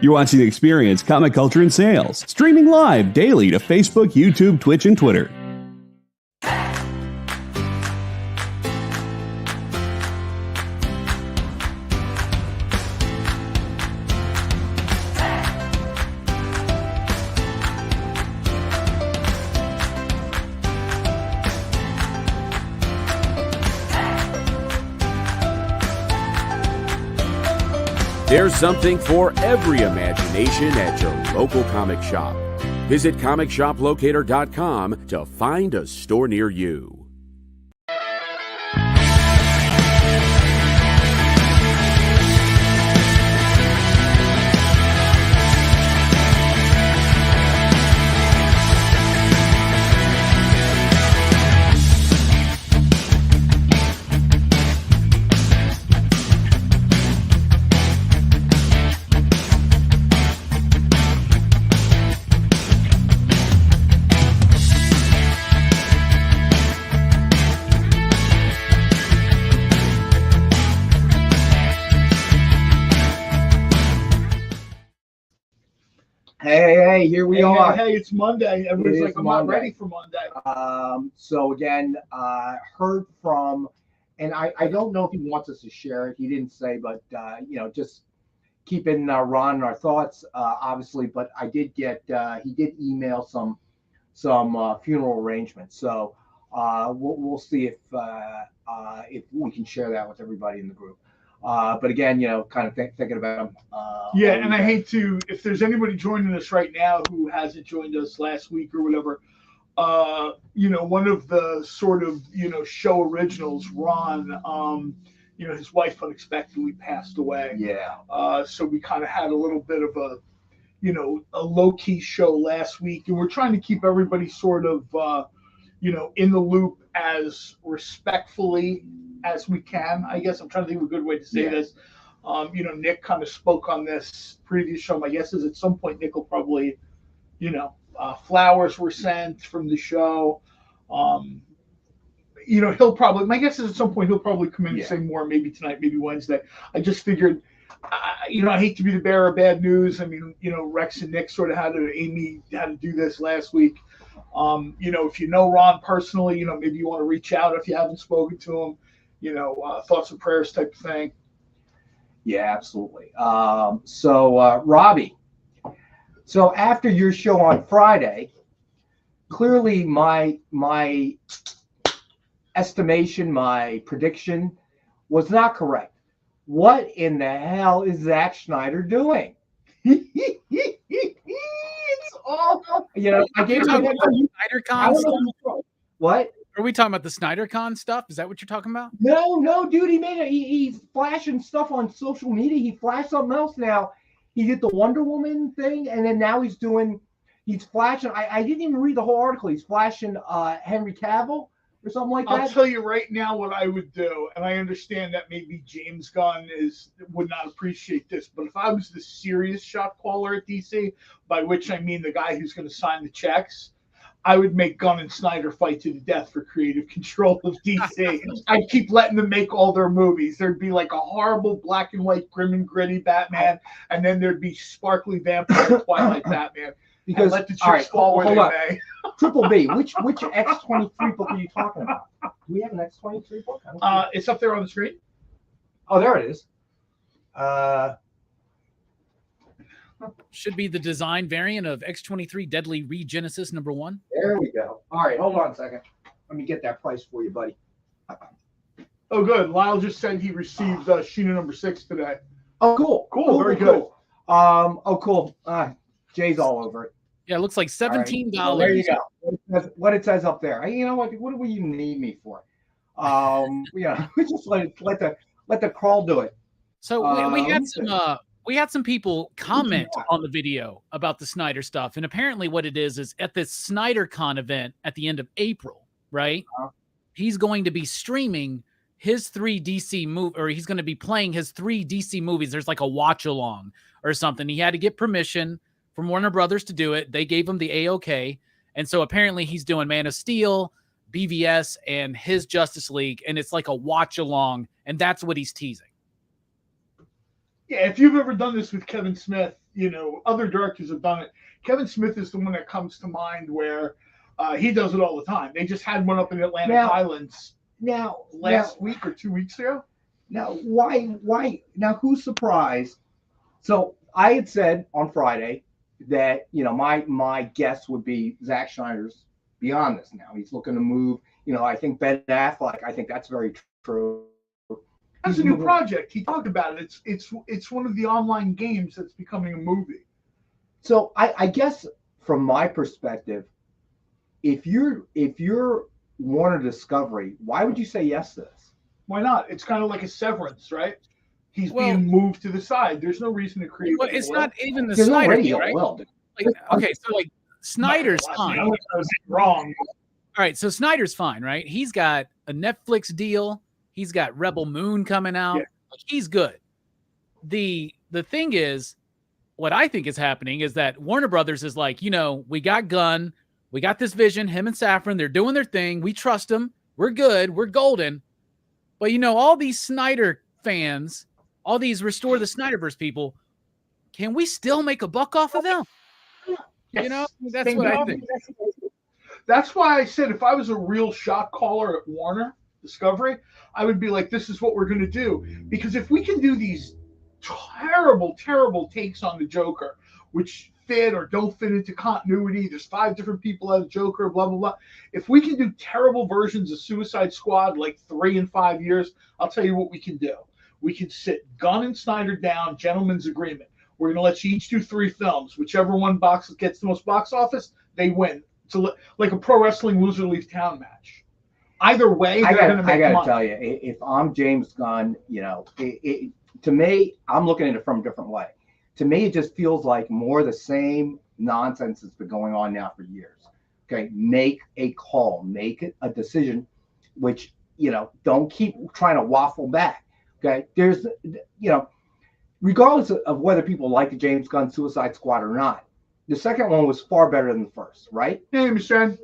You're watching Experience Comic Culture and Sales, streaming live daily to Facebook, YouTube, Twitch, and Twitter. There's something for every imagination at your local comic shop. Visit comicshoplocator.com to find a store near you. Hey, here we are. Hey, it's Monday. Everybody's like, I'm not ready for Monday. So again, heard from, and I don't know if he wants us to share it. He didn't say, but just keeping Ron in our thoughts, obviously. But I did get, he did email some funeral arrangements. So we'll see if we can share that with everybody in the group. But again, kind of thinking about him. Yeah, and I hate to, if there's anybody joining us right now who hasn't joined us last week or whatever, one of the sort of, show originals, Ron, his wife unexpectedly passed away. Yeah. So we kind of had a little bit of a low-key show last week, and we're trying to keep everybody sort of, in the loop as respectfully as we can. I guess I'm trying to think of a good way to say this. Nick kind of spoke on this previous show. My guess is at some point Nick will probably, flowers were sent from the show. He'll probably, my guess is at some point he'll probably come in and say more, maybe tonight, maybe Wednesday. I just figured, I hate to be the bearer of bad news. I mean, Rex and Nick sort of Amy had to do this last week. If you know Ron personally, maybe you want to reach out if you haven't spoken to him, thoughts and prayers type of thing. Yeah, absolutely. So Robbie, so after your show on Friday, clearly my estimation, my prediction was not correct. What in the hell is Zack Snyder doing? It's all, I gave him SnyderCon stuff. What? Are we talking about the SnyderCon stuff? Is that what you're talking about? No, dude. He made it. He's flashing stuff on social media. He flashed something else now. He did the Wonder Woman thing, and then now he's flashing. I didn't even read the whole article. He's flashing Henry Cavill or something like that. I'll tell you right now what I would do, and I understand that maybe James Gunn would not appreciate this, but if I was the serious shot caller at DC, by which I mean the guy who's going to sign the checks, I would make Gunn and Snyder fight to the death for creative control of DC. I'd keep letting them make all their movies. There'd be like a horrible black and white, grim and gritty Batman, and then there'd be sparkly vampire Twilight Batman. Because let the chips fall where they may. Triple B, which X-23 book are you talking about? Do we have an X-23 book? It's up there on the screen. Oh, there it is. Should be the design variant of X-23 Deadly Regenesis #1. There we go. All right, hold on a second. Let me get that price for you, buddy. Oh, good. Lyle just said he received Sheena #6 today. Oh, cool. Very good. Cool. Jay's all over it. Yeah, it looks like $17. Right. Well, there you go. What it says up there. You know what do you need me for? We just let the crawl do it. So we had some people comment on the video about the Snyder stuff, and apparently what it is at this SnyderCon event at the end of April, right? He's going to be streaming his 3 DC movie, or he's going to be playing his 3 DC movies. There's like a watch along or something. He had to get permission from Warner Brothers to do it. They gave him the A-OK. And so apparently he's doing Man of Steel, BVS, and his Justice League. And it's like a watch along. And that's what he's teasing. Yeah, if you've ever done this with Kevin Smith, other directors have done it. Kevin Smith is the one that comes to mind where he does it all the time. They just had one up in Atlantic Highlands last week or 2 weeks ago. Now, why? Now, who's surprised? So I had said on Friday that, my guess would be Zack Snyder's beyond this now. He's looking to move. I think Ben Affleck, I think that's very true. That's a new project. He talked about it. It's one of the online games that's becoming a movie. So I guess from my perspective, if you're Warner Discovery, why would you say yes to this? Why not? It's kind of like a severance, right? He's being moved to the side. There's no reason to create. Well, it's not even the Snyder thing, right? So Snyder's fine. I was wrong. All right, so Snyder's fine, right? He's got a Netflix deal. He's got Rebel Moon coming out. Yeah. He's good. The thing is, what I think is happening is that Warner Brothers is like, we got Gunn, we got this vision, him and Safran, they're doing their thing. We trust them. We're good. We're golden. But, all these Snyder fans, all these Restore the Snyderverse people, can we still make a buck off of them? Yes. That's what I think. That's why I said if I was a real shot caller at Warner Discovery, I would be like, this is what we're going to do. Because if we can do these terrible, terrible takes on the Joker, which fit or don't fit into continuity, there's 5 different people as Joker, blah, blah, blah. If we can do terrible versions of Suicide Squad like 3 and 5 years, I'll tell you what we can do. We can sit Gunn and Snyder down, gentleman's agreement. We're going to let you each do 3 films. Whichever one gets the most box office, they win. It's like a pro wrestling loser leave town match. Either way, they're going to make money. I got to tell you, if I'm James Gunn, to me, I'm looking at it from a different way. To me, it just feels like more of the same nonsense that's been going on now for years. Okay, make a call, make a decision, which, don't keep trying to waffle back. Okay, there's, regardless of whether people like the James Gunn Suicide Squad or not, the second one was far better than the first, right? Hey, Mr.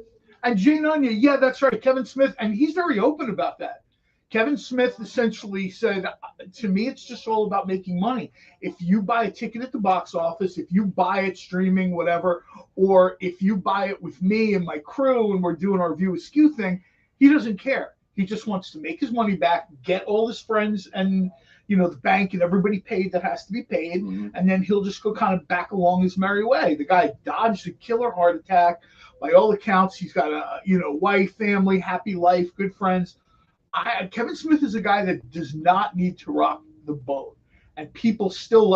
And Jane Onion, yeah, that's right. Kevin Smith, and he's very open about that. Kevin Smith essentially said, to me, it's just all about making money. If you buy a ticket at the box office, if you buy it streaming, whatever, or if you buy it with me and my crew and we're doing our View Askew thing, he doesn't care. He just wants to make his money back, get all his friends and, the bank and everybody paid that has to be paid, and then he'll just go kind of back along his merry way. The guy dodged a killer heart attack. By all accounts, he's got a, wife, family, happy life, good friends. Kevin Smith is a guy that does not need to rock the boat. And people still,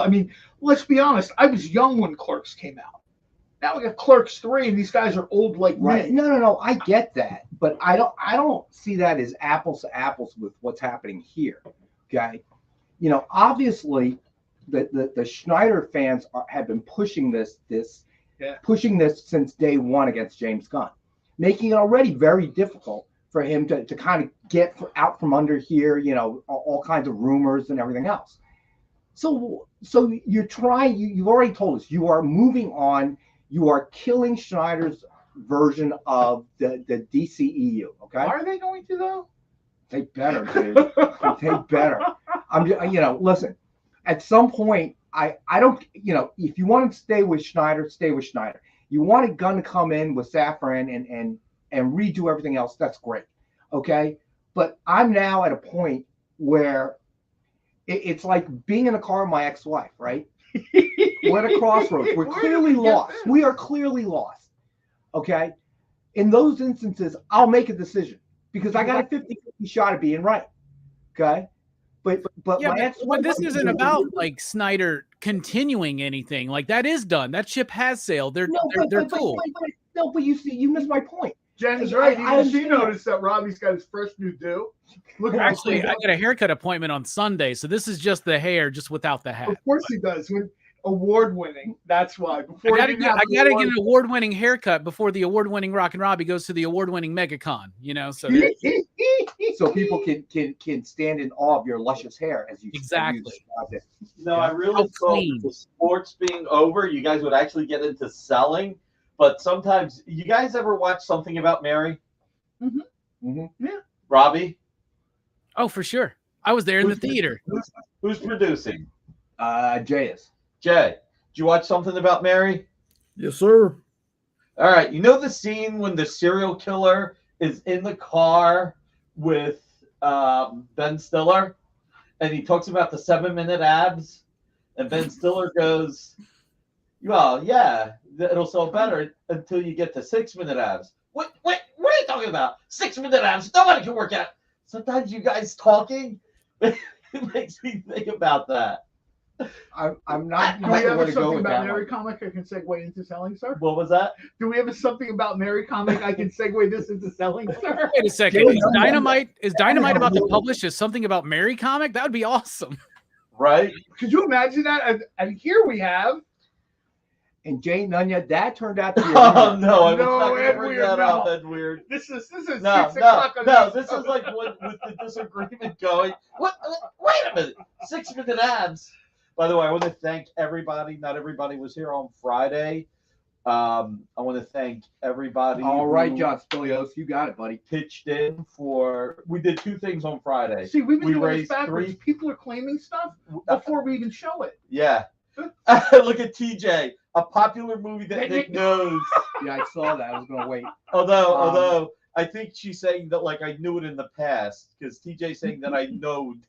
let's be honest. I was young when Clerks came out. Now we got Clerks 3, and these guys are old like me. No. I get that, but I don't see that as apples to apples with what's happening here. Okay, obviously, the Snyder fans have been pushing this since day one against James Gunn, making it already very difficult for him to kind of get out from under here, all kinds of rumors and everything else. So you're trying, you've already told us you are moving on. You are killing Snyder's version of the DCEU. Okay. Why are they going to though? They better, dude. They better. Listen, at some point, I don't, if you want to stay with Snyder, stay with Snyder. You want a Gunn to come in with Safran and redo everything else, that's great. Okay. But I'm now at a point where it's like being in a car with my ex-wife, right? We're at a crossroads. We're clearly lost. We are clearly lost. Okay. In those instances, I'll make a decision because I got a 50-50 shot at being right. Okay. But this isn't about like Snyder continuing anything. Like that is done. That ship has sailed. They're cool. But you missed my point. Jen's right. She noticed that Robbie's got his fresh new do. Look, actually, I got a haircut appointment on Sunday, so this is just the hair, just without the hat. Of course he does. Award-winning. That's why. I gotta get an award-winning haircut before the award-winning Rockin' Robbie goes to the award-winning MegaCon. So people can stand in awe of your luscious hair as you exactly. I really thought the sports being over, you guys would actually get into selling. But sometimes, you guys ever watch Something About Mary? Mm-hmm. Mm-hmm. Yeah. Robbie? Oh, for sure. I was there in the theater. Who's producing? Jay is. Jay. you watch Something About Mary? Yes, sir. All right. You know the scene when the serial killer is in the car with Ben Stiller, and he talks about the 7-minute abs, and Ben Stiller goes, "Well, yeah, it'll sell better until you get to 6-minute abs." What are you talking about? 6-minute abs? Nobody can work out. Sometimes you guys talking, it makes me think about that. I'm not. Do we have a something about Mary comic I can segue into selling, sir? What was that? Do we have a something about Mary comic I can segue this into selling, sir? Wait a second. Is Dynamite about to publish something about Mary comic? That would be awesome. Right? Could you imagine that? And here we have. And Jay Nunya, that turned out to be. Oh no! I was not going to Ed bring Weird, that up, no. Ed Weird. This is No, 6 no, o'clock. no. This is like with the disagreement going. What? Wait a minute! 6-minute abs. By the way, I want to thank everybody. Not everybody was here on Friday. I want to thank everybody. All right, John Spilios, you got it, buddy. Pitched in for. We did 2 things on Friday. See, we've been We doing this raised backwards. 3. People are claiming stuff before we even show it. Yeah. Look at TJ, a popular movie that Nick knows. Yeah, I saw that. I was gonna wait. Although I think she's saying that like I knew it in the past because TJ's saying that I knowed.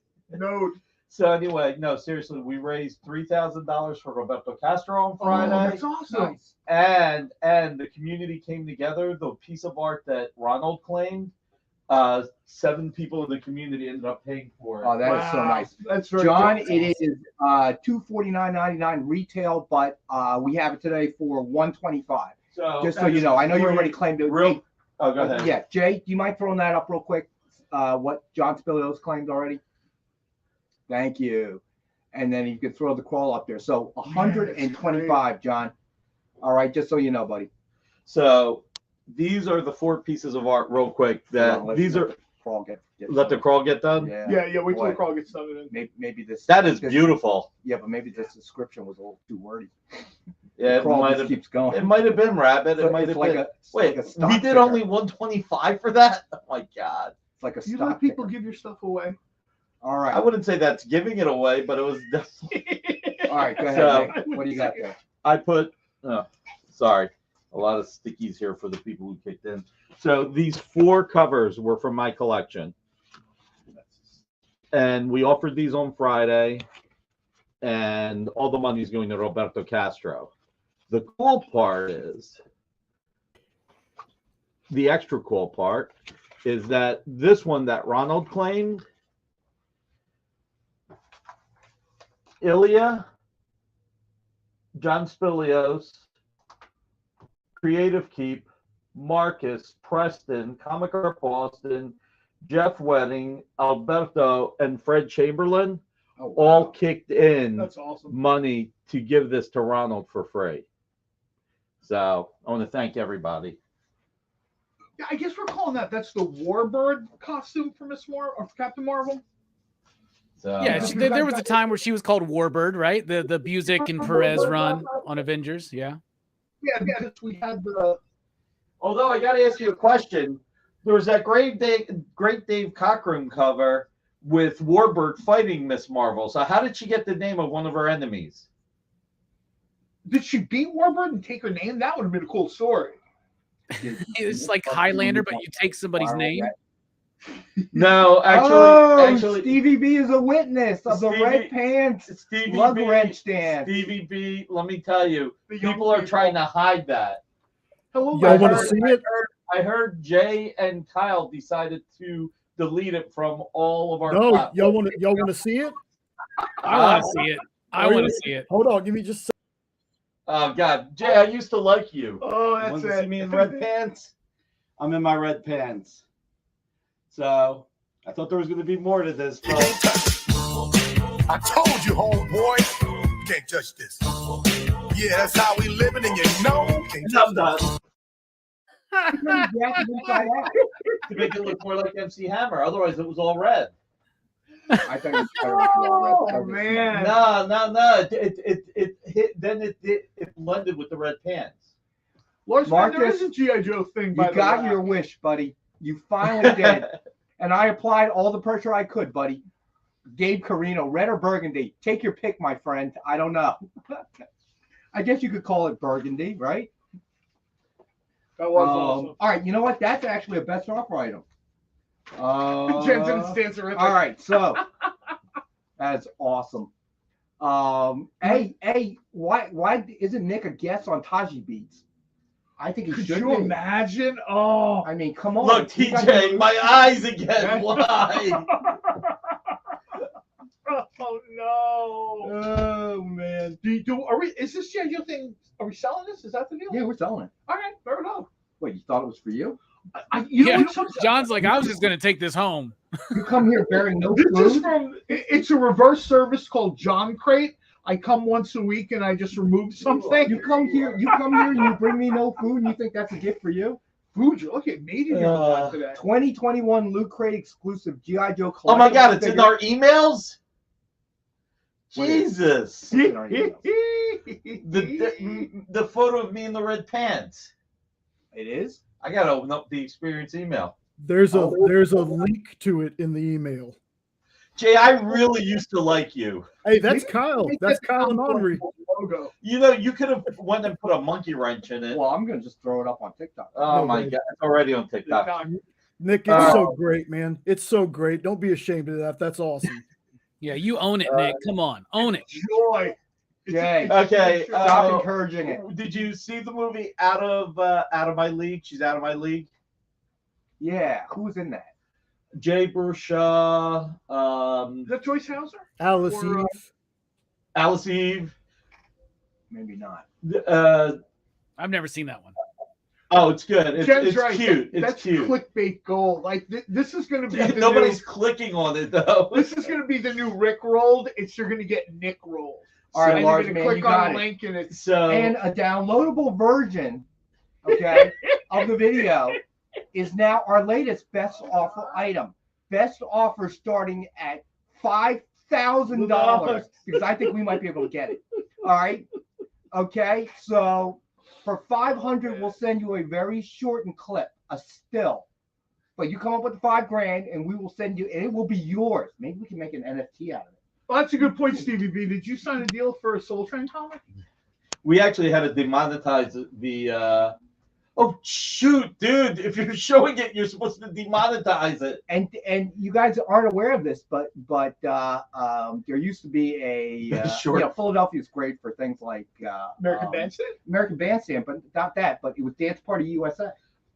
So anyway, no, seriously, we raised $3,000 for Roberto Castro on Friday. Oh, that's awesome. Nice. And the community came together. The piece of art that Ronald claimed, 7 people in the community ended up paying for it. Oh, that is so nice. That's very John, good. it is $249.99 retail, but we have it today for $125. So Just so you know, I know you already claimed it. Oh, go ahead. Yeah, Jay, do you mind throwing that up real quick? What John Spilios claimed already? Thank you. And then you can throw the crawl up there. So 125, John. All right, just so you know, buddy. So these are the 4 pieces of art, real quick. These are. Crawl get Let the crawl get done. Yeah. Wait till the crawl gets done. Maybe this. That is beautiful. Yeah, but maybe this description was a little too wordy. Yeah, it might have keeps going. It might have been Rabbit. So it might have like been. Wait, we did only 125 for that. Oh my god! It's like a You stock let people ticker. give your stuff away. All right. I wouldn't say that's giving it away, but it was definitely. All right, go ahead. So, Nick. What do you got there? I put. Sorry, a lot of stickies here for the people who kicked in. So these 4 covers were from my collection, and we offered these on Friday, and all the money is going to Roberto Castro. The cool part is, the extra cool part is that this one that Ronald claimed, Ilya, John Spilios, Creative Keep, Marcus, Preston, Comic Art Boston, Jeff Wedding, Alberto, and Fred Chamberlain all kicked in That's awesome. money to give this to Ronald for free. So I want to thank everybody. Yeah, I guess we're calling that's the Warbird costume for for Captain Marvel. So, Yeah, there was a time where she was called Warbird, right? The Busiek and Perez run on Avengers. Yeah. Yeah, we had the. Although I got to ask you a question, there was that great Dave Cockrum cover with Warbird fighting Miss Marvel. So how did she get the name of one of her enemies? Did she beat Warbird and take her name? That would have been a cool story. It's like Highlander, but you take somebody's name. No, actually, Stevie B is a witness of the red pants lug wrench dance. Stevie B, let me tell you, people are trying to hide that. Hello, Y'all want to see it? I heard Jay and Kyle decided to delete it from all of our. No, platforms. y'all want to see it? I want to see it. I want to see it. Hold on, give me just. Oh God, Jay, I used to like you. Oh, that's Want it. to see me in red pants? I'm in my red pants. So I thought there was going to be more to this, but I told you, homeboy, you can't touch this. Yeah, that's how we living, and you know. I'm done. To make it look more like MC Hammer, otherwise it was all red. I think it's better if you all read Oh man. No. It hit. Then it blended with the red pants. Lars, there Marcus, is a G.I. Joe thing. You got your wish, buddy. You finally did. And I applied all the pressure I could, buddy. Gabe Carino, red or burgundy? Take your pick, my friend. I don't know. I guess you could call it burgundy, right? That was awesome. All right, you know what? That's actually a best offer item. Jensen's dance terrific. All right, so that's awesome. Hey, why isn't Nick a guest on Taji Beats? I think he Could should you be. imagine? Oh, I mean, come on. Look, TJ, my eyes again. Why? oh no! Oh man. Are we? Is this your thing? Are we selling this? Is that the deal? Yeah, we're selling it. All right, fair enough. Wait, you thought it was for you? You know Yeah, what? John's like, I was just gonna take this home. You come here bearing no This is food? from. It's a reverse service called John Crate. I come once a week and I just remove something. You come here and you bring me no food and you think that's a gift for you? Food, you look at me today. 2021 Loot Crate exclusive G.I. Joe collectible. Oh my God, it's in figure. our emails? What is- Jesus. In our emails. The photo of me in the red pants. It is? I got to open up the experience email. There's a link to it in the email. Jay, I really used to like you. Hey, that's Kyle. That's Kyle and Henri. Logo. You know, you could have went and put a monkey wrench in it. Well, I'm going to just throw it up on TikTok. Oh my God, it's already on TikTok. Nick, it's so great, man. It's so great. Don't be ashamed of that. That's awesome. Yeah, you own it, Nick. Come on, own it. Joy. Jay, Okay, stop encouraging it. Did you see the movie Out of My League? She's out of my league. Yeah, who's in that? Jay Baruchel, Is that Joyce Hauser? Alice Or, Eve. Alice Eve. Maybe not. I've never seen that one. Oh, it's good. Jen's It's right. cute. That's It's cute. clickbait gold. Like this is going to be. The Nobody's new, clicking on it though. This is going to be the new Rick rolled. You're going to get Nick rolled. All right, and large you're man, going you to click on got a it. link and it's So And a downloadable version, okay, of the video is now our latest best offer item. Best offer starting at $5,000 because I think we might be able to get it. All right. Okay. So for $500, we'll send you a very shortened clip, a still. But you come up with the $5,000 and we will send you, and it will be yours. Maybe we can make an NFT out of it. Well, that's a good point, Stevie B. Did you sign a deal for a Soul Train comic? we actually had to demonetize the. Oh shoot, dude! If you're showing it, you're supposed to demonetize it. And you guys aren't aware of this, but there used to be a Philadelphia is great for things like American Bandstand? American Bandstand, but not that. But it was Dance Party USA.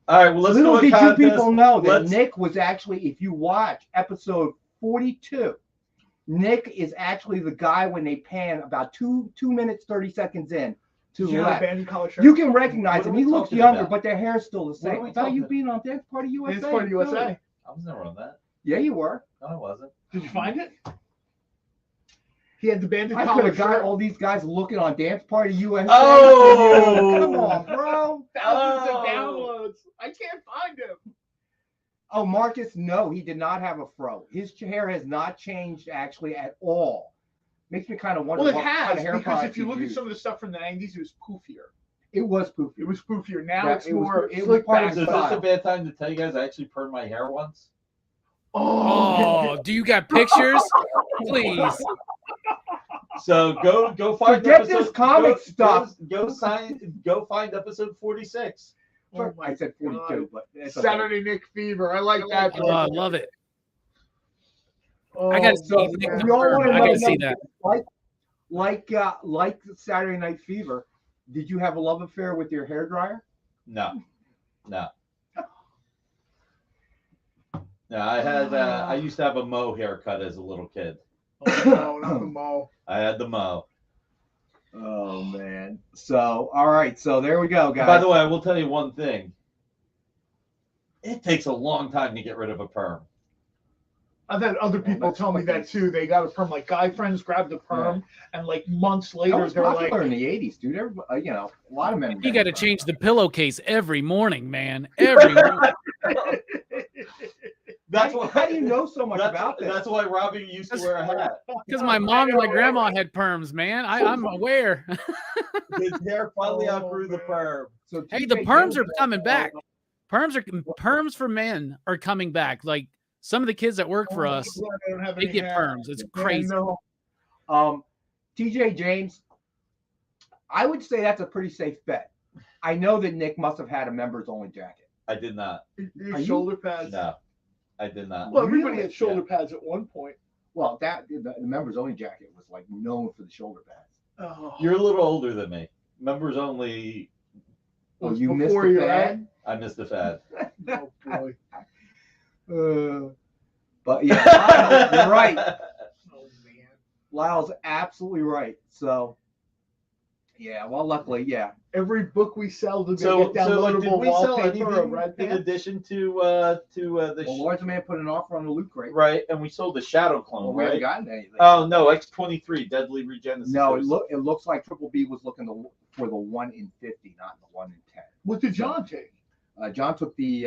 All right, well let's Little do a did you contest. people know that Let's- Nick was actually, if you watch episode 42, Nick is actually the guy when they pan about 2 minutes 30 seconds in to Did you have a left. bandy collar shirt? You can recognize What are him. we He looks talking younger, about? but their hair's still the What same. are we About you talking being on Dance Party USA. Dance Party USA. I was never on that. Yeah, you were. No, I wasn't. Did you find it? He had the banded I could collar have got shirt. all these guys looking on Dance Party USA. Oh! Come on, bro. Thousands of downloads. I can't find him. Oh, Marcus, no, he did not have a fro. His hair has not changed actually at all. Makes me kind of wonder Well, it what kind has, of hair because product if you he look at used. some of the stuff from the 90s, it was poofier. It was poofy. It was poofier. Now Yeah, it's it was- more it was slick part of back. Is this style. a bad time to tell you guys I actually permed my hair once? Oh, do you got pictures? Please. So go find Forget episode, this comic go, stuff. Go find episode 46. Oh my I said 42, God. but it's okay. Saturday Nick Fever. I like that. Oh, I love it. Oh, I gotta see so Nick we all confirm. wanna I gotta know- see that. Like Saturday Night Fever, did you have a love affair with your hairdryer? No. I had I used to have a Mo haircut as a little kid. Oh, no, not the mall. I had the Mo. Oh man. So all right, so there we go, guys. By the way, I will tell you one thing. It takes a long time to get rid of a perm. I've had other people tell me that too. They got a perm. Like guy friends grabbed a perm, and like months that later, was they're popular like, in the 80s, dude. Everybody, a lot of men. You got to change the pillowcase every morning, man. Every morning. That's How why do you know so much about this? That's why Robbie used to wear a hat. Because my mom and my grandma had perms, man. I'm aware. His hair finally outgrew the perm. So Hey, the TJ perms are Jones- coming back. Perms for men are coming back. Like some of the kids that work for us, I don't have they any get hair. perms. It's Yeah, crazy. no. TJ James, I would say that's a pretty safe bet. I know that Nick must have had a members only jacket. I did not. Shoulder pads. No, I did not. Well, everybody had shoulder pads at one point. Well, the members only jacket was like known for the shoulder pads. Oh. You're a little older than me. Members only. Oh, you missed the fad? I missed the fad. Oh boy. But yeah, Lyle, you're right. Oh man. Lyle's absolutely right. So yeah, well, luckily, yeah. Every book we sell to So, get like, did downloadable we sell wallpaper or anything red in pants. addition to the Well, Lord's Man put an offer on the loot crate. right? And we sold the Shadow Clone, Well, we haven't right? gotten anything. Oh no, X23 Deadly Regenesis. No, it looks like Triple B was looking for the 1 in 50, not the 1 in 10. What did John take? John took the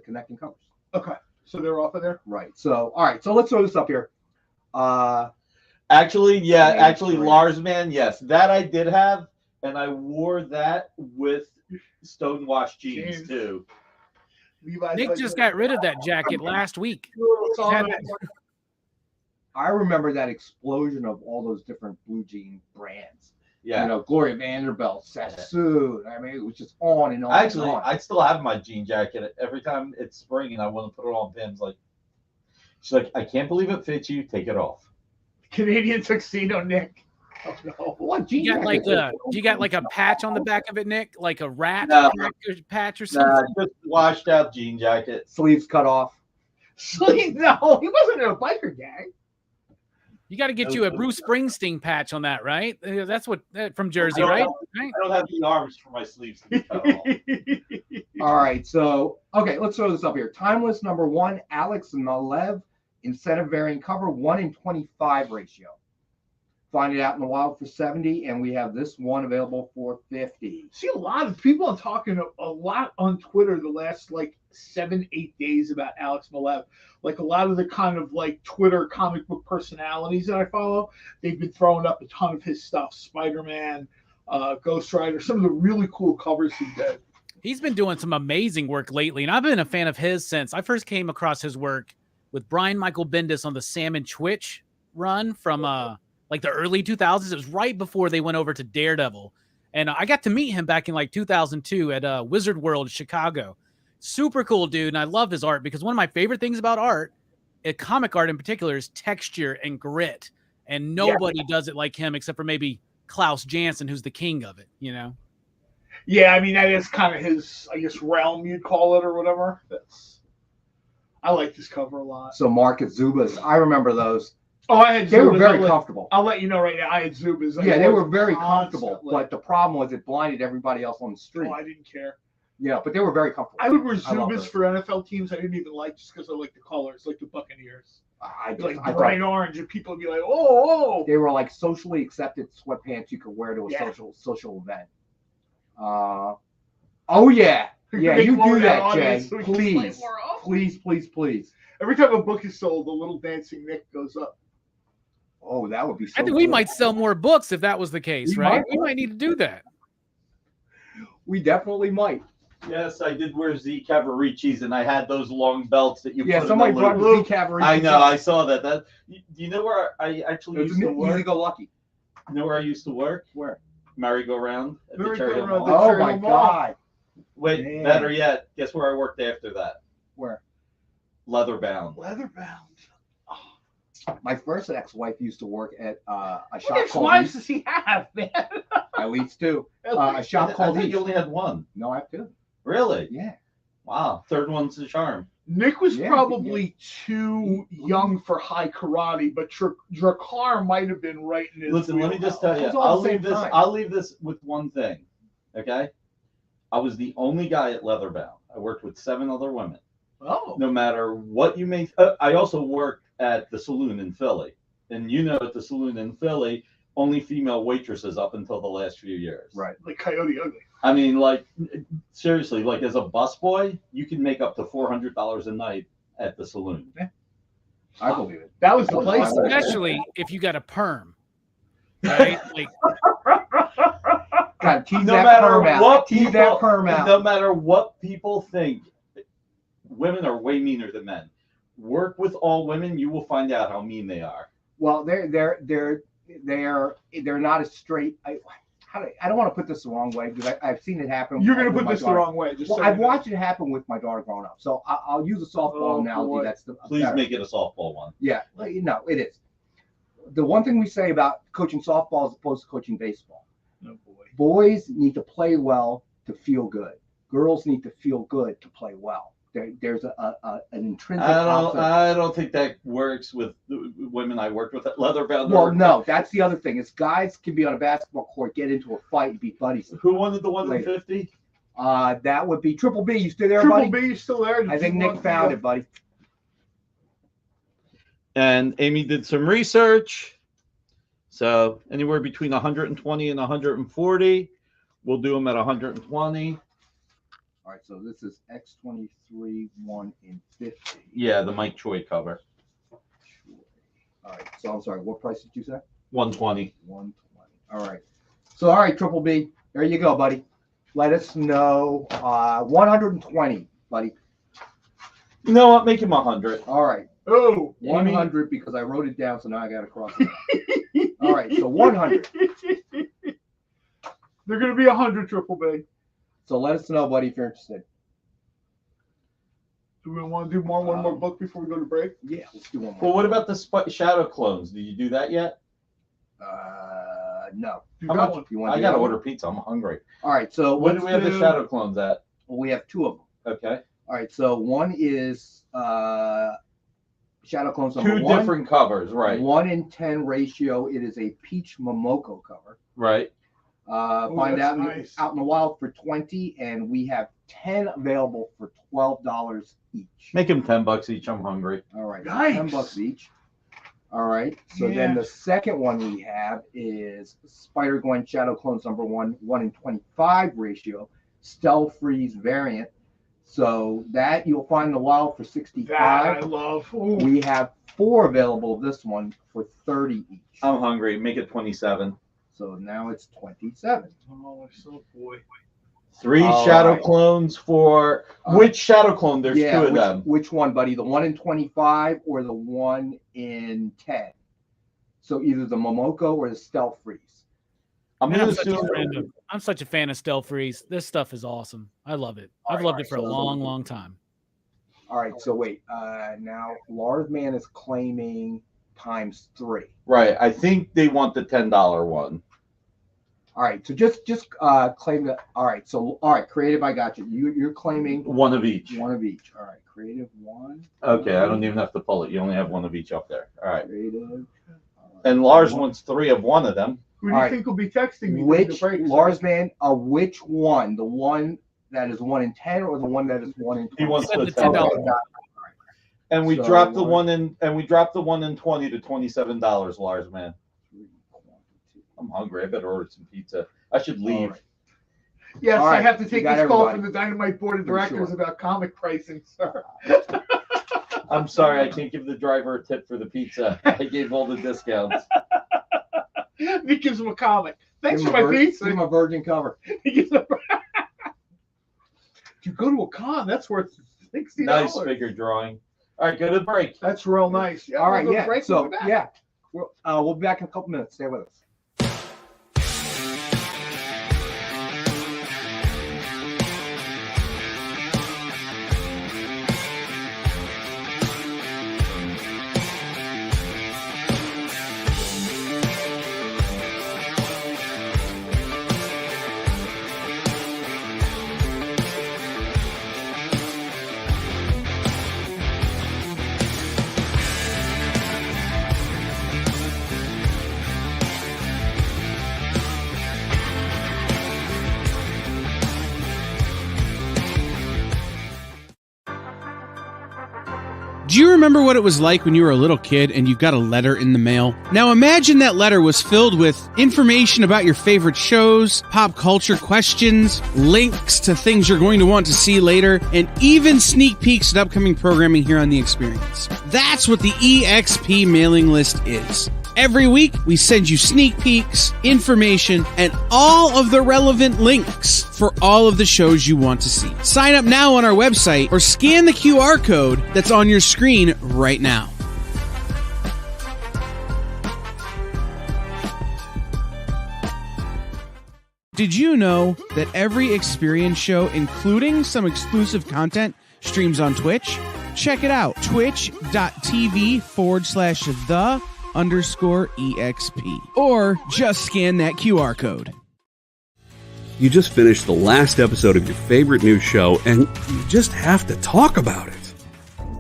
connecting covers. Okay, so they're off of there. Right. So all right. So let's throw this up here. Actually, Great. Lars Man, yes, that I did have, and I wore that with stonewashed jeans too. Levi's Nick just got rid of that jacket last week. Had that- I remember that explosion of all those different blue jean brands. Yeah. You know, Gloria Vanderbilt, Sassoon. I mean, it was just on and on. Actually, and on. I still have my jean jacket. Every time it's spring and I want to put it on, Pam's like, she's like, I can't believe it fits you. Take it off. Canadian tuxedo, Nick. Oh no. What jean You got like jacket? you got like a patch on the back of it, Nick, like a rat No. patch or something. Just washed out jean jacket. Sleeves cut off. Sleep? No, he wasn't in a biker gang. You got to get you a Bruce Springsteen patch on that, right? That's what from Jersey, I don't right? have- Right? I don't have the arms for my sleeves to be cut off. All right. So, okay, let's throw this up here. Timeless number 1, Alex Malev, incentive variant cover, 1 in 25 ratio. Find it out in the wild for 70, and we have this one available for 50. See, a lot of people are talking a lot on Twitter the last like 7-8 days about Alex Malev. Like a lot of the kind of like Twitter comic book personalities that I follow, they've been throwing up a ton of his stuff. Spider-Man, Ghost Rider, some of the really cool covers he did. He's been doing some amazing work lately, and I've been a fan of his since I first came across his work with Brian Michael Bendis on the Sam and Twitch run from like the early 2000s. It was right before they went over to Daredevil. And I got to meet him back in like 2002 at Wizard World in Chicago. Super cool dude. And I love his art because one of my favorite things about art, comic art in particular, is texture and grit. And nobody does it like him except for maybe Klaus Janson, who's the king of it, you know? Yeah, I mean, that is kind of his, I guess, realm, you'd call it, or whatever. I like this cover a lot. So Market Zubas, I remember those. Oh, I had Zubas. They were very comfortable. I'll let you know right now. I had Zubas. Yeah, they were very comfortable, but the problem was it blinded everybody else on the street. Oh, I didn't care. Yeah, but they were very comfortable. I would wear I love Zubas those. for NFL teams I didn't even like just because I like the colors, like the Buccaneers. I Like thought bright orange, and people would be like, oh. they were like socially accepted sweatpants you could wear to a Yeah. social event. Oh yeah, yeah, Make you more do of that, audience Jay. so we can play Please, more of. please. Every time a book is sold, the little dancing Nick goes up. Oh, that would be so I think we cool. might sell more books if that was the case, We right? might. We might need to do that. We definitely might. Yes, I did wear Z Cavaricis, and I had those long belts that you Yeah, put somebody in the brought loop. the cavalry. I know, I saw that. Do you know where I actually It was used to work? easy go lucky. You know where I used to work? Where? Merry-go-round at the Cherry Hill Merry-go-round. Mall. Oh Cherry my Hill Mall. God. Wait, Man. better yet, guess where I worked after that? Where? Leatherbound. Leatherbound. My first ex-wife used to work at a What shop called ex-wives does he have, man? At least 2. A shop I called thought East. you only had one. No, I have 2. Really? Yeah. Wow. Third one's the charm. Nick was Yeah, probably too young for high karate, but Drakkar might have been right in his Listen, let me just tell It you. was all the same this. time. I'll leave this with one thing. Okay. I was the only guy at Leatherbound. I worked with 7 other women. Oh. No matter what you may. I also worked at the saloon in Philly, and you know, at the saloon in Philly, only female waitresses up until the last few years. Right. Like Coyote Ugly. I mean, like, seriously, like as a busboy, you can make up to $400 a night at the saloon. I believe it. That was the place. Especially if you got a perm, right? Like, God, tease No that matter perm out. what Tease that perm out. no matter what people think, women are way meaner than men. Work with all women, you will find out how mean they are. Well, they're not as straight. I don't want to put this the wrong way because I've seen it happen. You're going to with put my this the daughter. wrong way. Just Well, so I've you know. watched it happen with my daughter growing up. So I'll use a softball analogy. boy. That's the Please better. make it a softball one. Yeah, no, it is. The one thing we say about coaching softball as opposed to coaching baseball. Oh, boy. Boys need to play well to feel good. Girls need to feel good to play well. There's an intrinsic. I don't think that works with the women I worked with at Leatherbound. Well, no, that's the other thing. Is guys can be on a basketball court, get into a fight, and be buddies. Who wanted the 1 in 50? That would be Triple B. You still there, Triple buddy? B, you still there? I think Nick found it, buddy. And Amy did some research. So anywhere between 120 and 140. We'll do them at 120. All right, so this is X23 1 in 50. Yeah, the Mike Choi cover. All right, so I'm sorry, what price did you say? 120. 120. All right. So, all right, Triple B, there you go, buddy. Let us know. 120, buddy. You know what? Make him 100. All right. Oh, 100 because I wrote it down, so now I got to cross it out. All right, so 100. They're going to be 100, Triple B. So let us know, buddy, if you're interested. Do we want to do one more book before we go to break? Yeah, let's do one more. Well, what about the shadow clones? Did you do that yet? No. How much? You want I got to order pizza. I'm hungry. All right, so What do we have the shadow clones at? Well, we have two of them. Okay. All right, so one is Shadow Clones number Two one. different covers, right? 1 in 10 ratio. It is a Peach Momoko cover. Right. Find out nice. out in the wild for 20, and we have 10 available for $12 each. Make them $10 each. I'm hungry. All right, Nice. $10 each. All right. So Yeah. then the second one we have is Spider Gwen Shadow Clones number 1, 1 in 25 ratio, Stealth Freeze variant. So that you'll find in the wild for 65. That I love. Ooh. We have 4 available of this one for 30 each. I'm hungry. Make it 27. So now it's 27. Oh, so boy. 3 All shadow right. clones for which shadow clone? There's 2 of them. Which one, buddy? The 1 in 25 or the 1 in 10? So either the Momoko or the Stealth Freeze. I'm Man, gonna I'm such a fan of Stealth Freeze. This stuff is awesome. I love it. I've loved it for a long, long time. All right, so wait. Now Lars Man is claiming ×3. Right. I think they want the $10 one. All right, so just claim that. All right, so creative. I got you. You're claiming One of each. one of each. All right, creative 1. Okay, I don't even have to pull it. You only have one of each up there. All right. Creative. And Lars wants 3 of one of them. Who do you All right. think will be texting me? during the Which break, sir? Lars Man? Which one? The one that is 1 in 10 or the one that is 1 in 20? He wants Said the the $10. $10. And we So, dropped the one in 20 to $27, Lars, man. I'm hungry. I better order some pizza. I should leave. All right. Yes, All I right, have to you take got this call everybody. from the Dynamite Board of For Directors sure. about comic pricing, sir. I'm sorry, I can't give the driver a tip for the pipizza. I gave all the discounts. Nick gives him a comic. Thanks Give for him my a pizza. Give him a virgin cover. He gives him If you go to a con, that's worth $60. Nice figure drawing. All right, go to the break. That's real nice. Yeah, All right, we'll go yeah. break, So we'll be back. yeah, we'll be back in a couple minutes. Stay with us. Do you remember what it was like when you were a little kid and you got a letter in the mail? Now imagine that letter was filled with information about your favorite shows, pop culture questions, links to things you're going to want to see later, and even sneak peeks at upcoming programming here on The Experience. That's what the EXP mailing list is. Every week, we send you sneak peeks, information, and all of the relevant links for all of the shows you want to see. Sign up now on our website or scan the QR code that's on your screen right now. Did you know that every Experience show, including some exclusive content, streams on Twitch? Check it out, twitch.tv/the_EXP. Or just scan that QR code. You just finished the last episode of your favorite new show, and you just have to talk about it.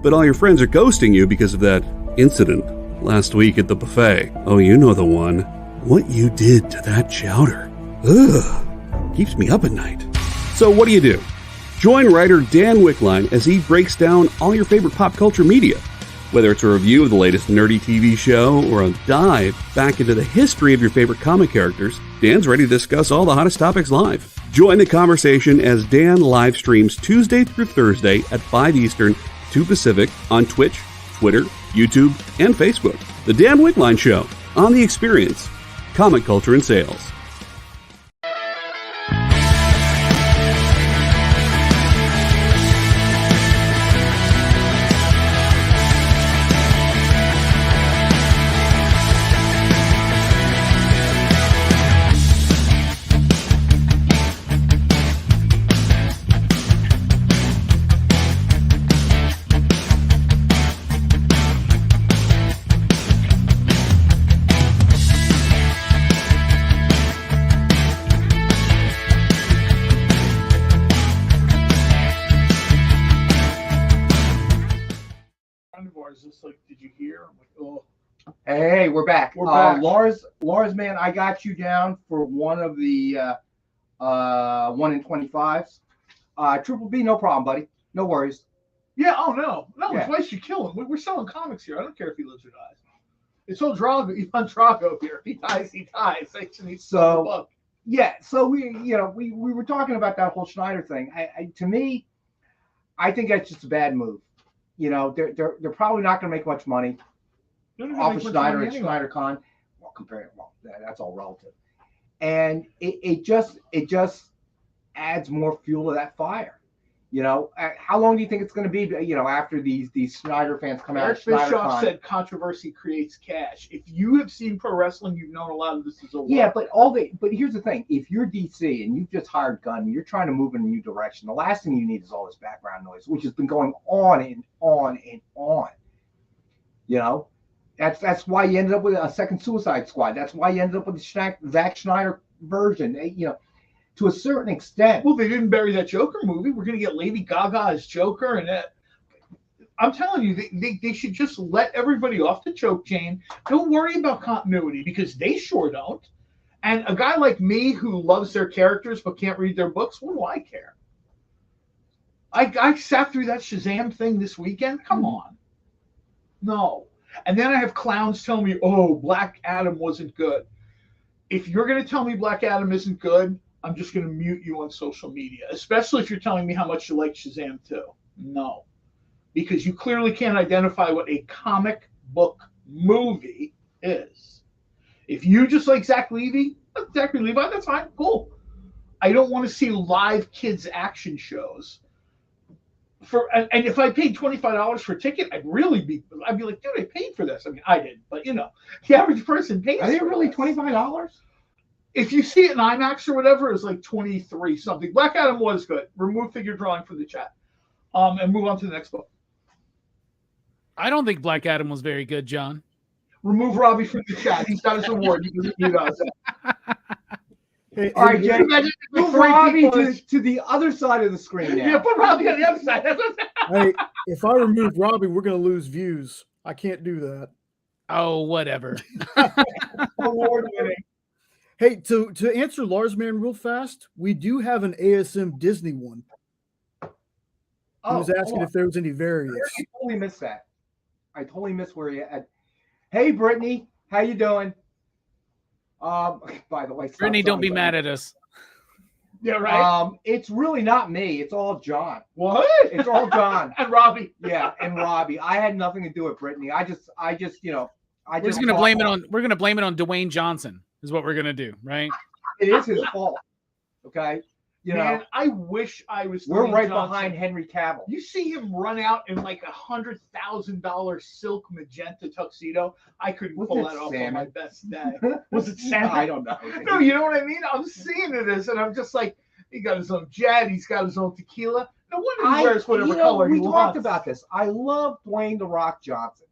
But all your friends are ghosting you because of that incident last week at the buffet. Oh, you know the one. What you did to that chowder. Ugh. Keeps me up at night. So what do? Join writer Dan Wickline as he breaks down all your favorite pop culture media. Whether it's a review of the latest nerdy TV show or a dive back into the history of your favorite comic characters, Dan's ready to discuss all the hottest topics live. Join the conversation as Dan live streams Tuesday through Thursday at 5 Eastern, 2 Pacific on Twitch, Twitter, YouTube, and Facebook. The Dan Wickline Show on The Experience. Comic culture and sales. Hey, we're back. We're back. Lars, man, I got you down for one of the 1 in 25s. Triple B, no problem, buddy. No worries. Yeah. Oh no. Yeah. It's nice you kill him. We're selling comics here. I don't care if he lives or dies. It's all Drago. Ivan Drago here. If he dies, he dies. So yeah. So we were talking about that whole Schneider thing. To me, I think that's just a bad move. They're probably not going to make much money off of Schneider and Schneider Con. Well, that's all relative. And it just adds more fuel to that fire. How long do you think it's going to be? After these Schneider fans come out. Eric Bischoff said controversy creates cash. If you have seen pro wrestling, you've known a lot of this is a yeah. But here's the thing: if you're DC and you've just hired Gunn, and you're trying to move in a new direction, the last thing you need is all this background noise, which has been going on and on and on. That's why you ended up with a second Suicide Squad. That's why you ended up with the Zack Schneider version. To a certain extent. Well, they didn't bury that Joker movie. We're going to get Lady Gaga as Joker, and I'm telling you, they should just let everybody off the choke chain. Don't worry about continuity because they sure don't. And a guy like me who loves their characters but can't read their books, what do I care? I sat through that Shazam thing this weekend. Come on, no. And then I have clowns telling me, "Oh, Black Adam wasn't good." If you're going to tell me Black Adam isn't good, I'm just going to mute you on social media, especially if you're telling me how much you like Shazam 2. No, because you clearly can't identify what a comic book movie is. If you just like Zachary Levi, that's fine, cool. I don't want to see live kids action shows. And if I paid $25 for a ticket, I'd be like, dude, I paid for this. I mean, I didn't, but the average person pays. Are they really $25? If you see it in IMAX or whatever, it's like 23 something. Black Adam was good. Remove figure drawing from the chat. And move on to the next book. I don't think Black Adam was very good, John. Remove Robbie from the chat. He's got his award. He does. Hey, all right, Jay. Move Robbie to the other side of the screen now. Yeah, put Robbie on the other side. Hey, if I remove Robbie, we're going to lose views. I can't do that. Oh, whatever. Award winning. Hey, to answer Lars Man real fast, we do have an ASM Disney one. He was asking if there was any variants. I totally missed that. I totally missed where you at. Hey, Brittany, how you doing? By the way, Brittany, don't be mad at us. Yeah, right. It's really not me. It's all John. What? It's all John and Robbie. Yeah, and Robbie. I had nothing to do with Brittany. We're just gonna blame it on Dwayne Johnson. Is what we're gonna do, right? It is his fault. Okay. You Man, know, I wish I was. we're Dwayne right Johnson. behind Henry Cavill. You see him run out in like $100,000 silk magenta tuxedo. I couldn't Was pull it that off on salmon? my best day. Was it salmon? I don't know. No, you know what I mean? I'm seeing it as, and I'm just like, he got his own jet, he's got his own tequila. No wonder he wears whatever color he we wants. talked about this. I love Dwayne "The Rock" Johnson.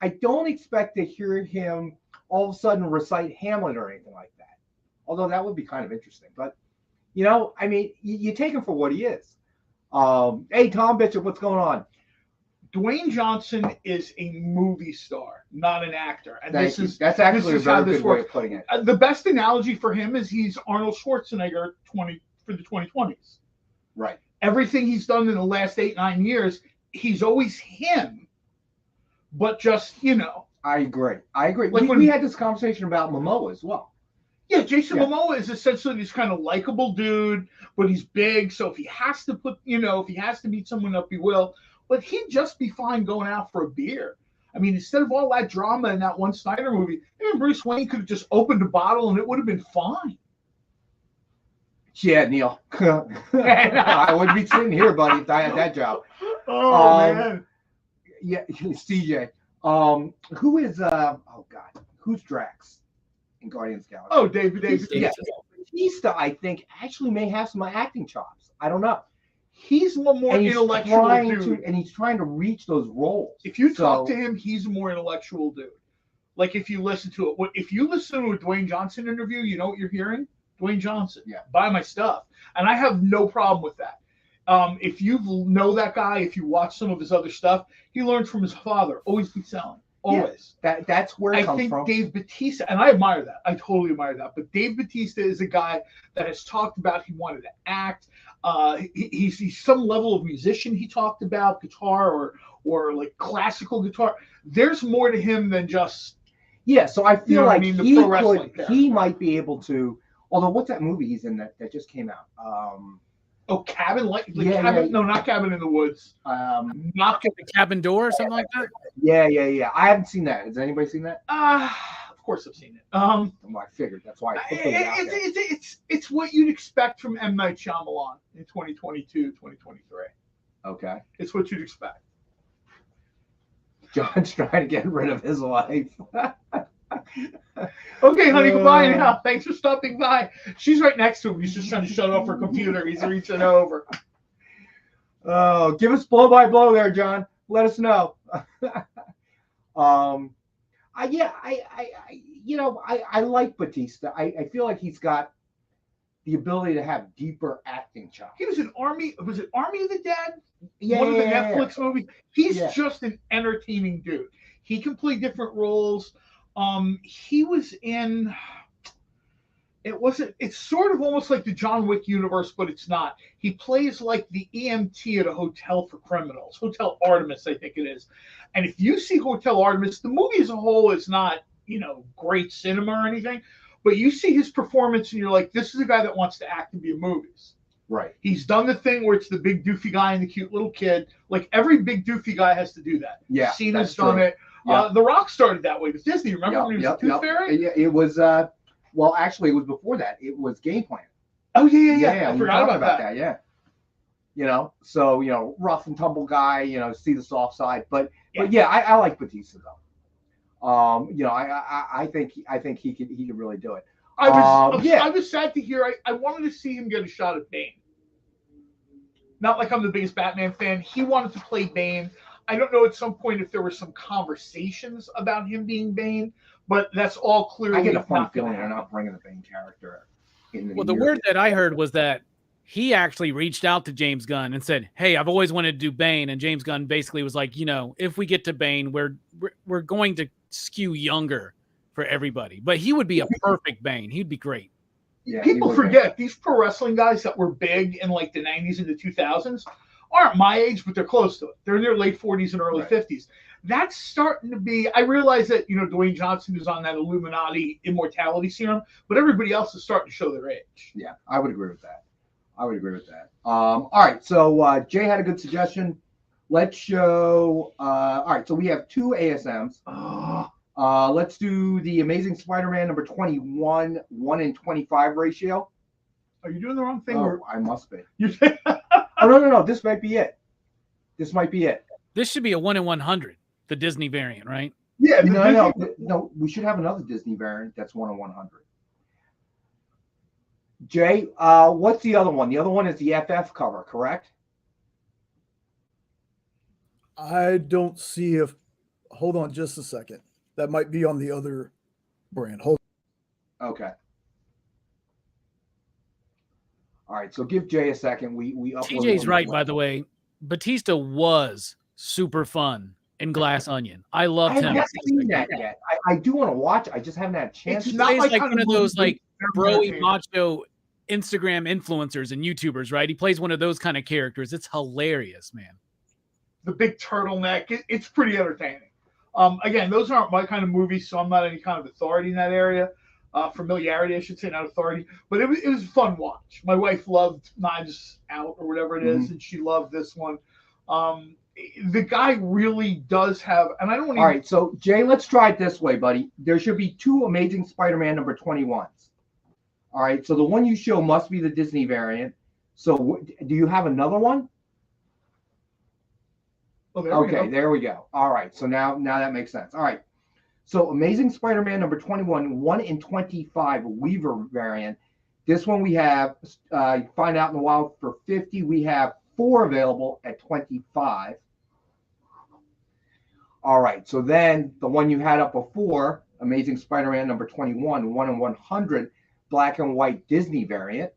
I don't expect to hear him all of a sudden recite Hamlet or anything like that. Although that would be kind of interesting. But, you know, I mean, you take him for what he is. Hey, Tom Bishop, what's going on? Dwayne Johnson is a movie star, not an actor. And That's actually a very good way of putting it. The best analogy for him is he's Arnold Schwarzenegger for the 2020s. Right. Everything he's done in the last 8-9 years, he's always him, but just, you know. I agree. Like we had this conversation about Momoa as well. Yeah, Jason Momoa is essentially this kind of likable dude, but he's big. So if he has to meet someone up, he will. But he'd just be fine going out for a beer. I mean, instead of all that drama in that one Snyder movie, him and Bruce Wayne could have just opened a bottle and it would have been fine. Yeah, Neil. I wouldn't be sitting here, buddy, if I had that job. Oh, man. Yeah, CJ. Who's Drax in Guardians of the Galaxy? Oh, David. Yeah. Batista, I think, actually may have some acting chops. I don't know. He's a more intellectual dude. And he's trying to reach those roles. If you talk to him, he's a more intellectual dude. Like if you listen to it. If you listen to a Dwayne Johnson interview, you know what you're hearing? Dwayne Johnson. Yeah. Buy my stuff. And I have no problem with that. If you know that guy, if you watch some of his other stuff, he learned from his father. Always be selling. Always. Yeah, that's where it comes from. I think Dave Bautista, and I admire that. I totally admire that. But Dave Bautista is a guy that has talked about he wanted to act. He's some level of musician. He talked about guitar or like classical guitar. There's more to him than just. Yeah, so I feel like he might be able to. Although, what's that movie he's in that just came out? Cabin, No, not Cabin in the Woods. Knock at the Cabin Door or something like that. Yeah. I haven't seen that. Has anybody seen that? Of course I've seen it. I figured that's why. It's what you'd expect from M. Night Shyamalan in 2022, 2023. Okay. It's what you'd expect. John's trying to get rid of his wife. Okay, honey, goodbye now. Thanks for stopping by. She's right next to him. He's just trying to shut off her computer. He's reaching over. Oh, give us blow by blow there, John. Let us know. I like Batista. I feel like he's got the ability to have deeper acting chops. He was in Army. Was it Army of the Dead? Yeah, one of the Netflix movies. He's just an entertaining dude. He can play different roles. He was in. It's sort of almost like the John Wick universe, but it's not. He plays like the EMT at a hotel for criminals, Hotel Artemis, I think it is. And if you see Hotel Artemis, the movie as a whole is not, great cinema or anything, but you see his performance and you're like, this is a guy that wants to act and be in movies. Right. He's done the thing where it's the big doofy guy and the cute little kid. Like every big doofy guy has to do that. Yeah. Cena's done it. Yeah. The Rock started that way with Disney. Remember when he was a Tooth Fairy? Yeah, it was. Well, actually, it was before that. It was Game Plan. Oh yeah. I forgot about that. Yeah. So rough and tumble guy. See the soft side, but I like Batista though. I think he could really do it. I was sad to hear. I wanted to see him get a shot at Bane. Not like I'm the biggest Batman fan. He wanted to play Bane. I don't know at some point if there were some conversations about him being Bane, but that's all clearly. I get a funny feeling they're not bringing the Bane character in. The word that I heard was that he actually reached out to James Gunn and said, "Hey, I've always wanted to do Bane," and James Gunn basically was like, if we get to Bane, we're going to skew younger for everybody, but he would be a perfect Bane. He'd be great. Yeah, people forget these pro wrestling guys that were big in like the 90s and the 2000s aren't my age, but they're close to it. They're in their late 40s and early 50s. That's starting to be. I realize that Dwayne Johnson is on that Illuminati immortality serum, but everybody else is starting to show their age. Yeah, I would agree with that. All right, so Jay had a good suggestion. Let's show. All right, so we have 2 ASMs. Let's do the Amazing Spider-Man number 21, 1 in 25 ratio. Are you doing the wrong thing? Oh, I must be. You Oh, no. This might be it. This might be it. This should be a 1 in 100, the Disney variant, right? Yeah. No. We should have another Disney variant that's 1 in 100. Jay, what's the other one? The other one is the FF cover, correct? I don't see if. Hold on just a second. That might be on the other brand. Hold. Okay. All right. So give Jay a second. We upload. TJ's right, by the way. Batista was super fun in Glass Onion. I loved him. I haven't seen that yet. I do want to watch it. I just haven't had a chance. He plays like one of those like bro-y macho Instagram influencers and YouTubers, right? He plays one of those kind of characters. It's hilarious, man. The big turtleneck. It's pretty entertaining. Again, those aren't my kind of movies, so I'm not any kind of authority in that area. Familiarity, I should say, not authority. But it was a fun watch. My wife loved Knives Out or whatever it is, and she loved this one. The guy really does have, and I don't want to. All right, so Jay, let's try it this way, buddy. There should be 2 Amazing Spider-Man number 21s. All right, so the one you show must be the Disney variant. So do you have another one? Oh, there we go. All right, so now that makes sense. All right, so Amazing Spider-Man number 21, 1 in 25 Weaver variant. This one we have, find out in the wild for 50. We have 4 available at 25. All right, so then the one you had up before, Amazing Spider-Man number 21, 1 in 100 black and white Disney variant.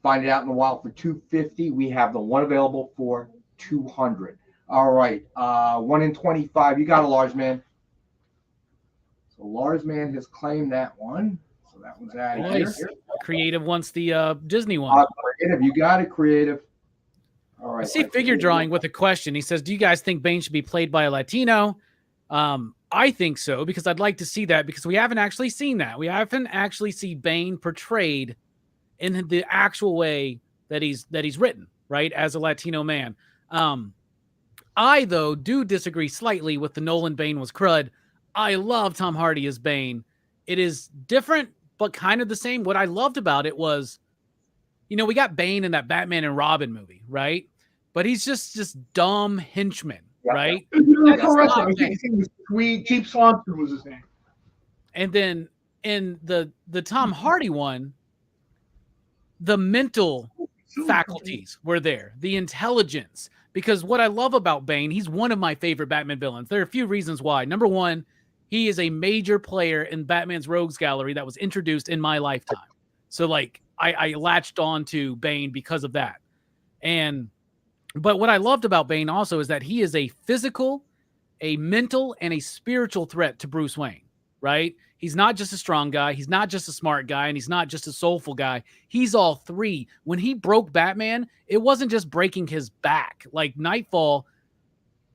Find it out in the wild for 250. We have the one available for 200. All right, 1 in 25. You got a large man. So large man has claimed that one. So that one's out of here. Creative wants the Disney one. Creative, you got it, Creative. All right. I see Figure Drawing with a question. He says, do you guys think Bane should be played by a Latino? I think so, because I'd like to see that, because we haven't actually seen that. We haven't actually seen Bane portrayed in the actual way that he's written, right, as a Latino man. I, though, do disagree slightly with the Nolan Bane was crud. I love Tom Hardy as Bane. It is different, but kind of the same. What I loved about it was, we got Bane in that Batman and Robin movie, right? But he's just dumb henchman, right? Cheap Swanson was his name. And then in the Tom Hardy one, the mental faculties were there, the intelligence. Because what I love about Bane, he's one of my favorite Batman villains. There are a few reasons why. Number one, he is a major player in Batman's Rogues Gallery that was introduced in my lifetime. So, like, I latched on to Bane because of that. But what I loved about Bane also is that he is a physical, a mental, and a spiritual threat to Bruce Wayne, right? He's not just a strong guy. He's not just a smart guy. And he's not just a soulful guy. He's all three. When he broke Batman, it wasn't just breaking his back. Like Nightfall,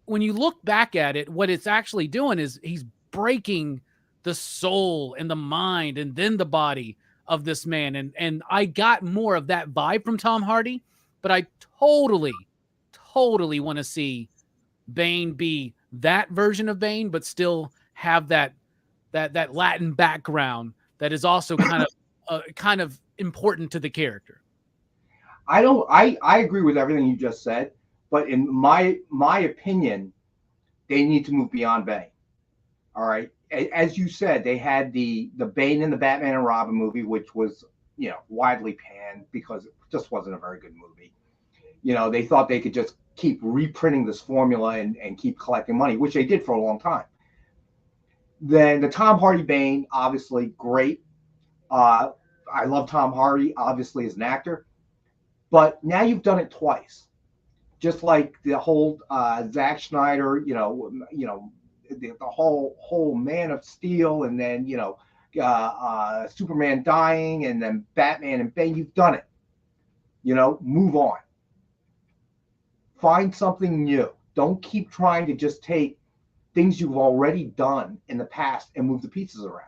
when you look back at it, what it's actually doing is he's breaking the soul and the mind and then the body of this man. And I got more of that vibe from Tom Hardy, but I totally want to see Bane be that version of Bane, but still have that Latin background that is also kind of important to the character. I agree with everything you just said, but in my opinion, they need to move beyond Bane. All right. As you said, they had the Bane in the Batman and Robin movie, which was, widely panned because it just wasn't a very good movie. They thought they could just keep reprinting this formula and keep collecting money, which they did for a long time. Then the Tom Hardy Bane, obviously great. I love Tom Hardy, obviously, as an actor. But now you've done it twice. Just like the whole Zack Snyder, the whole Man of Steel, and then, Superman dying, and then Batman and Bane. You've done it. Move on. Find something new. Don't keep trying to just take things you've already done in the past and move the pieces around.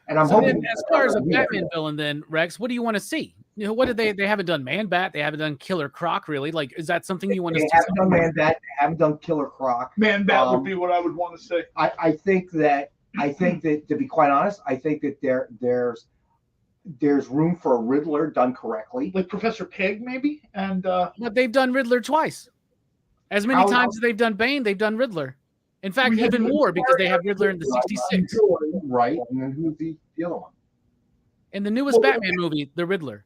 And I'm hoping. Then, as far as a Batman villain, then Rex, what do you want to see? What did they haven't done Man Bat? They haven't done Killer Croc, really. Like, is that something you want to see? They haven't done Man Bat. They haven't done Killer Croc. Man Bat would be what I would want to say. I think that to be quite honest, I think that there's there's room for a Riddler done correctly. Like Professor Pig, maybe? And But they've done Riddler twice. As many times as they've done Bane, they've done Riddler. In fact, even more because they have Riddler in the 66. Right. And then who's the other one? In the newest Batman movie, the Riddler.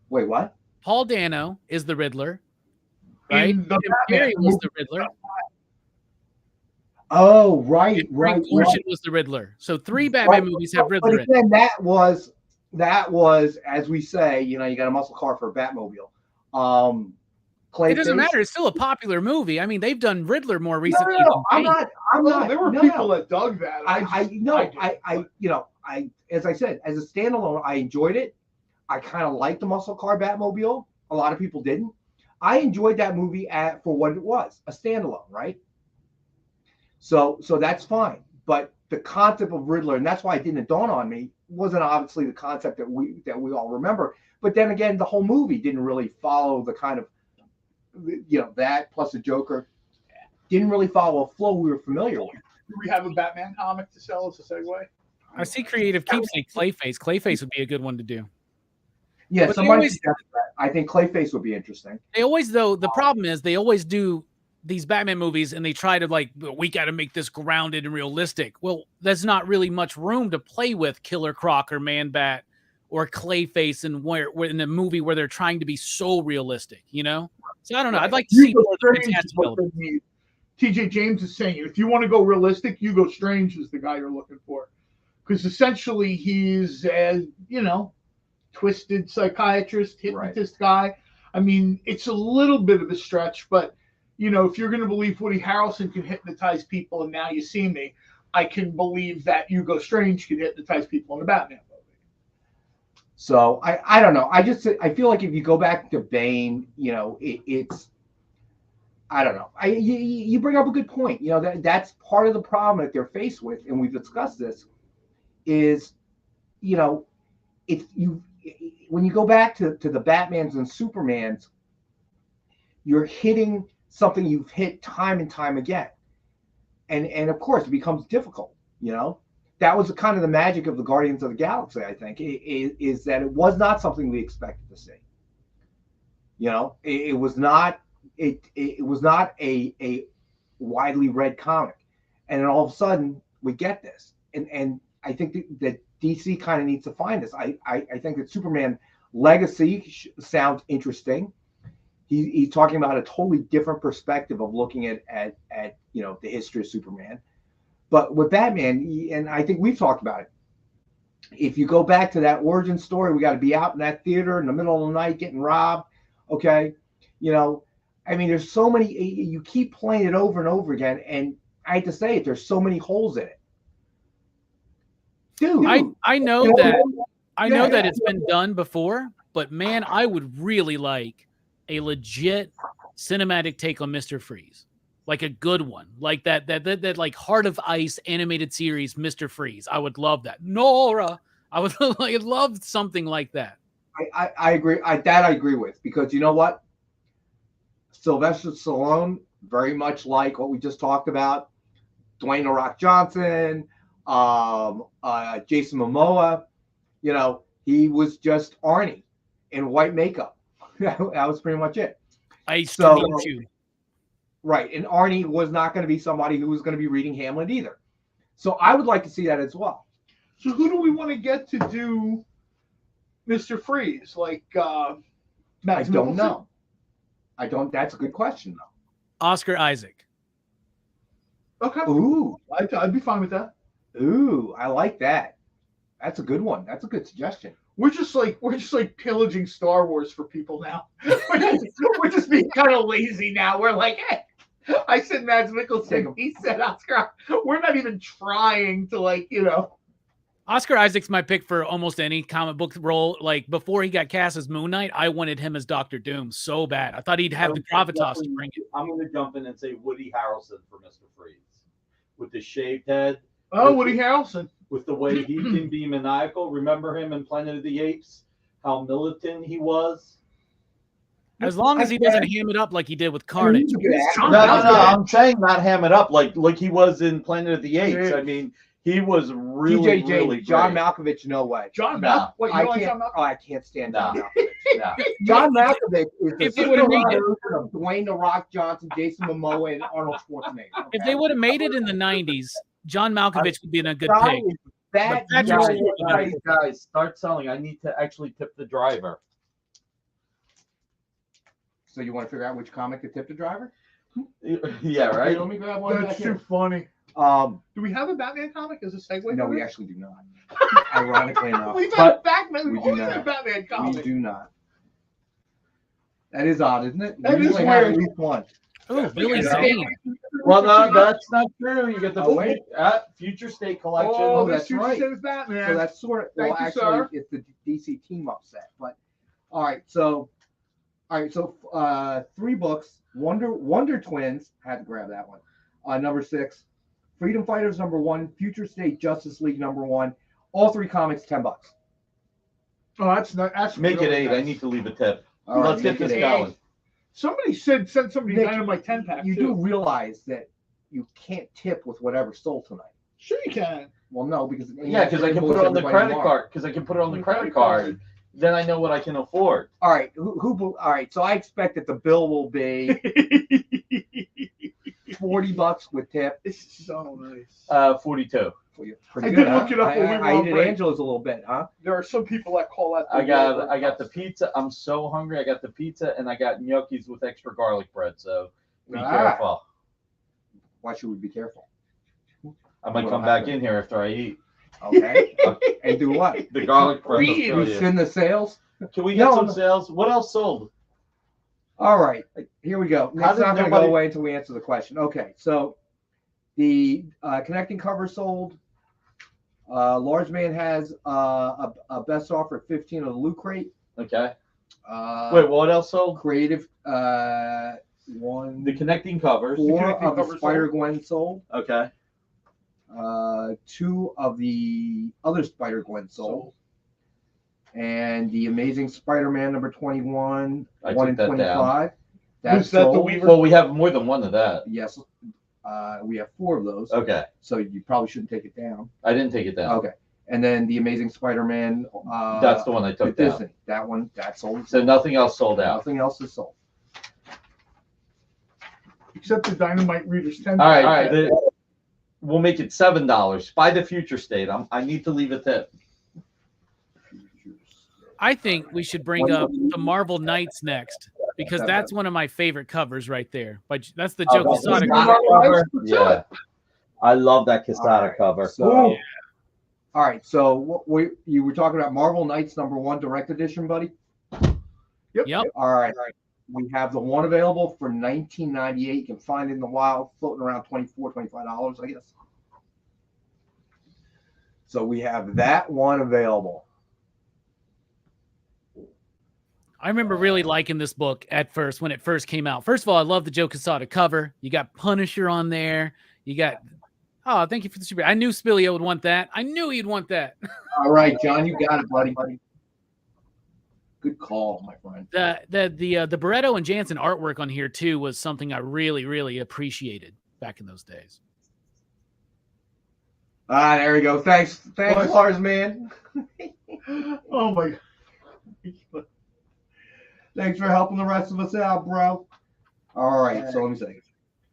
Wait, what? Paul Dano is the Riddler. Right? In the Jim Carrey was the Riddler. Oh, right, And Frank Gorshin was the Riddler. So 3 Batman movies have Riddler But in it. again, that was, as we say, you got a muscle car for a Batmobile. It doesn't matter. It's still a popular movie. I mean, they've done Riddler more recently. No, I'm not. there were people that dug that. As I said, as a standalone, I enjoyed it. I kind of liked the muscle car Batmobile. A lot of people didn't. I enjoyed that movie for what it was, a standalone, right? So that's fine. But the concept of Riddler, and that's why it didn't dawn on me, wasn't obviously the concept that we all remember. But then again, the whole movie didn't really follow the kind of, that plus the Joker didn't really follow a flow we were familiar with. Do we have a Batman comic to sell as a segue? I see creative keep saying Clayface. Clayface would be a good one to do. Yeah, But somebody suggested that. I think Clayface would be interesting. They always, though, the problem is they always do these Batman movies and they try to we got to make this grounded and realistic. Well, there's not really much room to play with Killer Croc or Man Bat or Clayface and where in a movie where they're trying to be so realistic, So I don't know. I'd like to see more of the fantastic element. TJ James is saying, if you want to go realistic, Hugo Strange is the guy you're looking for. Because essentially he's a, twisted psychiatrist, hypnotist guy. I mean, it's a little bit of a stretch, but, if you're going to believe Woody Harrelson can hypnotize people and Now You See Me, I can believe that Hugo Strange can hypnotize people in the Batman movie. So I don't know. I feel like if you go back to Bane, it's I don't know. You bring up a good point. That's part of the problem that they're faced with, and we've discussed this. Is if you when you go back to the Batmans and Supermans, you're hitting something you've hit time and time again, and of course it becomes difficult. That was kind of the magic of the Guardians of the Galaxy. I think is that it was not something we expected to see. It was not. It was not a widely read comic, and then all of a sudden we get this, and I think that DC kind of needs to find this. I think that Superman Legacy sounds interesting. He's talking about a totally different perspective of looking at the history of Superman. But with Batman, and I think we've talked about it, if you go back to that origin story, we got to be out in that theater in the middle of the night getting robbed. Okay, I mean, there's so many. You keep playing it over and over again, and I hate to say it, there's so many holes in it. Dude, I know that it's been done before, but man, I would really like a legit cinematic take on Mr. Freeze, like a good one, like that like Heart of Ice animated series, Mr. Freeze. I would love that. Nora, I would love something like that. I agree. I agree with, because you know what? Sylvester Stallone, very much like what we just talked about. Dwayne "The Rock" Johnson, Jason Momoa, he was just Arnie in white makeup. That was pretty much it. Right. And Arnie was not going to be somebody who was going to be reading Hamlet either. So I would like to see that as well. So who do we want to get to do Mr. Freeze? Like, I don't know. That's a good question, though. Oscar Isaac. Okay. Ooh. I'd be fine with that. Ooh, I like that. That's a good one. That's a good suggestion. We're just like pillaging Star Wars for people now. we're just being kind of lazy now. We're like, hey, I said Mads Mikkelsen. He said Oscar. We're not even trying to Oscar Isaac's my pick for almost any comic book role. Like before he got cast as Moon Knight, I wanted him as Dr. Doom so bad. I thought he'd have the gravitas to bring it. I'm going to jump in and say Woody Harrelson for Mr. Freeze. With the shaved head. Oh, Woody Harrelson. With the way he can be maniacal. Remember him in Planet of the Apes? How militant he was? As long as he doesn't ham it up like he did with Carnage. No. I'm saying not ham it up like he was in Planet of the Apes. I mean, He was really, TJ really James, John great. Malkovich, no way. John Nah. Malkovich. Wait, you I don't like can't. John Malkovich? Oh, I can't stand John Nah. Malkovich. Nah. John Malkovich is the If they would've made it- version of Dwayne the Rock Johnson, Jason Momoa, and Arnold Schwarzenegger. Okay? If they would have made it in the 90s, John Malkovich would be in a good Sorry, pick. that But Patrick guy- Stewart- Guys, start selling. I need to actually tip the driver. So you want to figure out which comic to tip the driver? Yeah, Okay, right. let me grab one. That's back too here. funny. Do we have a Batman comic as a segue? No, we actually do not. Ironically enough, We've had but a Batman. we We've do always had a not. Batman comic. We do not. That is odd, isn't it? That we is usually have weird. at least one. Oh, Billy Yeah. Zane. Well, no, that's not true. You get the Oh, wait. Future State collection. Oh, that's that's right. right. Batman. So that's sort of well, Thank you, actually, sir. it's the DC team up set. But all right, so 3 books. Wonder Twins, had to grab that one. Number 6, Freedom Fighters number 1, Future State Justice League number 1. All 3 comics, $10. Oh, that's not. That's Make it really 8. nice. I need to leave a tip. All right, Let's get make this it going. Somebody send somebody Nick, Dynamite 10 pack. You too. do realize that you can't tip with whatever sold tonight. Sure, you can. Well, no, because Yeah, because I can put it on the credit card. Because I can put it on the credit card. Then I know what I can afford. All right, all right. So I expect that the bill will be $40 with tip. This is so nice. 42. Pretty I good, did huh? look it up when we were I on did break. Angela's a little bit, huh? There are some people that call that. I got the pizza. I'm so hungry. I got the pizza and I got gnocchis with extra garlic bread. So be careful. Why should we be careful? I might What'll come back happen? in here after I eat. Okay. And do what? The garlic bread. will We kill you. send the sales. Can we get No, some no. sales? What else sold? All right, here we go. How Next, did not going to nobody- go away until we answer the question. Okay, so the connecting cover sold. Large Man has a best offer at 15 of the Loot Crate. Okay. Wait, what else sold? Creative one. The connecting covers. 4 of the Spider-Gwen sold. Okay. 2 of the other Spider-Gwen sold. And the Amazing Spider-Man number 21, I 1 took and that down. 25. That's Is that the sold. Weaver? Well, we have more than one of that. Yes. We have 4 of those. Okay. So you probably shouldn't take it down. I didn't take it down. Okay. And then the Amazing Spider-Man. That's the one I took with down. Disney. That one, that's sold. So nothing else sold out. Nothing else is sold. Except the Dynamite Readers 10 All right. pack. We'll make it $7. Buy the Future State. I need to leave a tip. I think we should bring up the Marvel Knights next because that's one of my favorite covers right there. But that's the Joe Quesada cover. Yeah. I love that Quesada cover. So, all right. So you were talking about Marvel Knights number 1 direct edition, buddy? Yep. All right. We have the one available for $19.98. You can find it in the wild, floating around $24, $25, I guess. So we have that one available. I remember really liking this book at first when it first came out. First of all, I love the Joe Quesada cover. You got Punisher on there. You got thank you for the super. I knew Spilio would want that. I knew he'd want that. All right, John, you got it, buddy. Good call, my friend. The Barreto and Jansen artwork on here too was something I really, really appreciated back in those days. There we go. Thanks, Lars, man. Oh my God. Thanks for helping the rest of us out, bro. All right, so let me see.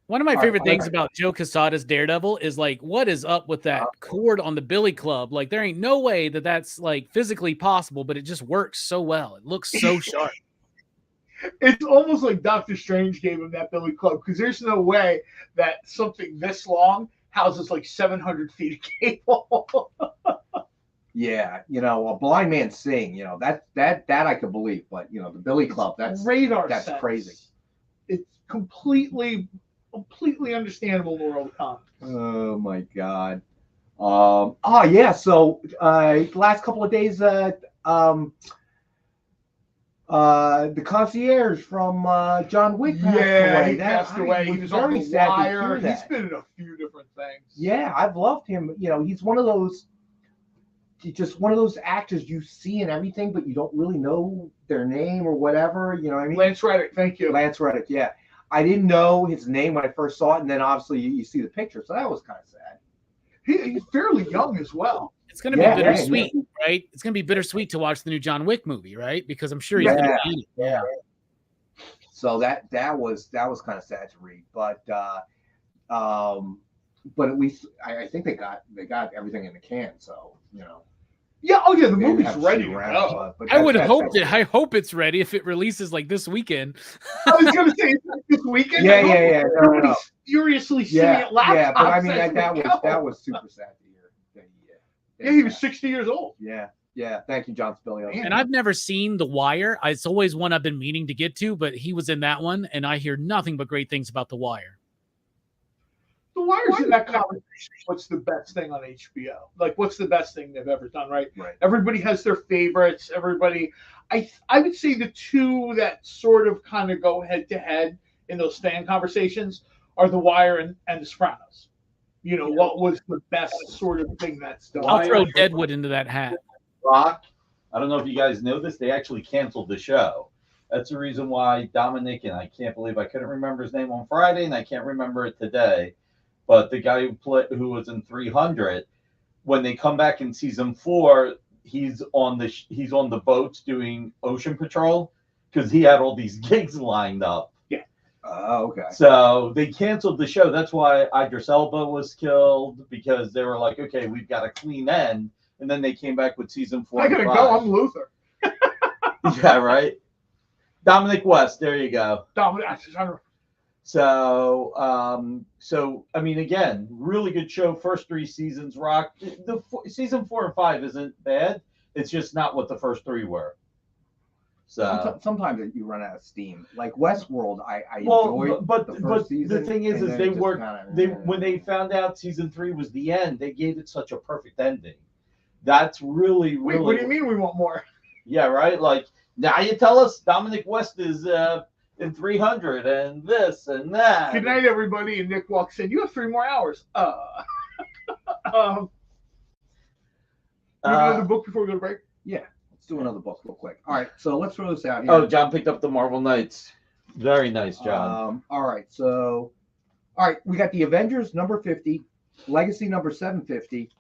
One of my All favorite right, things about Joe Quesada's Daredevil is like, what is up with that cord on the Billy Club? Like, there ain't no way that that's like physically possible, but it just works so well. It looks so sharp. It's almost like Doctor Strange gave him that Billy Club because there's no way that something this long houses like 700 feet of cable. Yeah, a blind man seeing, that I could believe, but the Billy Club, that's That's crazy. It's completely understandable in the world of comics. Oh my God. Yeah. So last couple of days, the concierge from John Wick passed away. He passed away. He was on The Wire. He's been in a few different things. Yeah, I've loved him. He's one of those actors you see in everything, but you don't really know their name or whatever. You know what I mean? Lance Reddick. Thank you. Lance Reddick. Yeah. I didn't know his name when I first saw it, and then obviously you see the picture, so that was kind of sad. He's fairly young as well. It's going to be bittersweet, right? It's going to be bittersweet to watch the new John Wick movie, right? Because I'm sure he's going to be in it. Yeah. So that was kind of sad to read, but at least I think they got everything in the can. So Yeah. Oh yeah, the movie's ready to go. I would hope that. I hope it's ready if it releases like this weekend. I was going to say this weekend. Yeah. No. Furiously sitting at laptops. Yeah, but I mean that was super sad to hear. Yeah, he was 60 years old. Yeah. Thank you, John Spillio. And I've never seen The Wire. It's always one I've been meaning to get to, but he was in that one, and I hear nothing but great things about The Wire. The Wire's in that conversation. What's the best thing on HBO? Like, what's the best thing they've ever done, right? Everybody has their favorites. Everybody, I would say the two that sort of kind of go head to head in those fan conversations are The Wire and The Sopranos. What was the best sort of thing that's done? I'll throw Deadwood into that hat. Rock. I don't know if you guys know this. They actually canceled the show. That's the reason why Dominic, and I can't believe I couldn't remember his name on Friday, and I can't remember it today. But the guy who was in 300, when they come back in season 4, he's on the boats doing ocean patrol because he had all these gigs lined up. Yeah. Oh, okay. So they canceled the show. That's why Idris Elba was killed, because they were like, okay, we've got a clean end. And then they came back with season 4. I gotta go. I'm Luther. Yeah, right. Dominic West. There you go. Dominic. So I mean, again, really good show. First 3 seasons rock. Season 4 and 5 isn't bad. It's just not what the first 3 were. So sometimes you run out of steam. Like Westworld, I enjoyed but the first season. The thing is when they found out season 3 was the end, they gave it such a perfect ending. That's really. Wait, what do you mean we want more? Yeah, right. Like now you tell us Dominic West is in 300 and this and that. Good night, everybody. And Nick walks in. You have 3 more hours. Another book before we go to break? Yeah. Let's do another book real quick. All right. So let's throw this out here. Oh, John picked up the Marvel Knights. Very nice, John. All right. So, we got the Avengers number 50, Legacy number 750,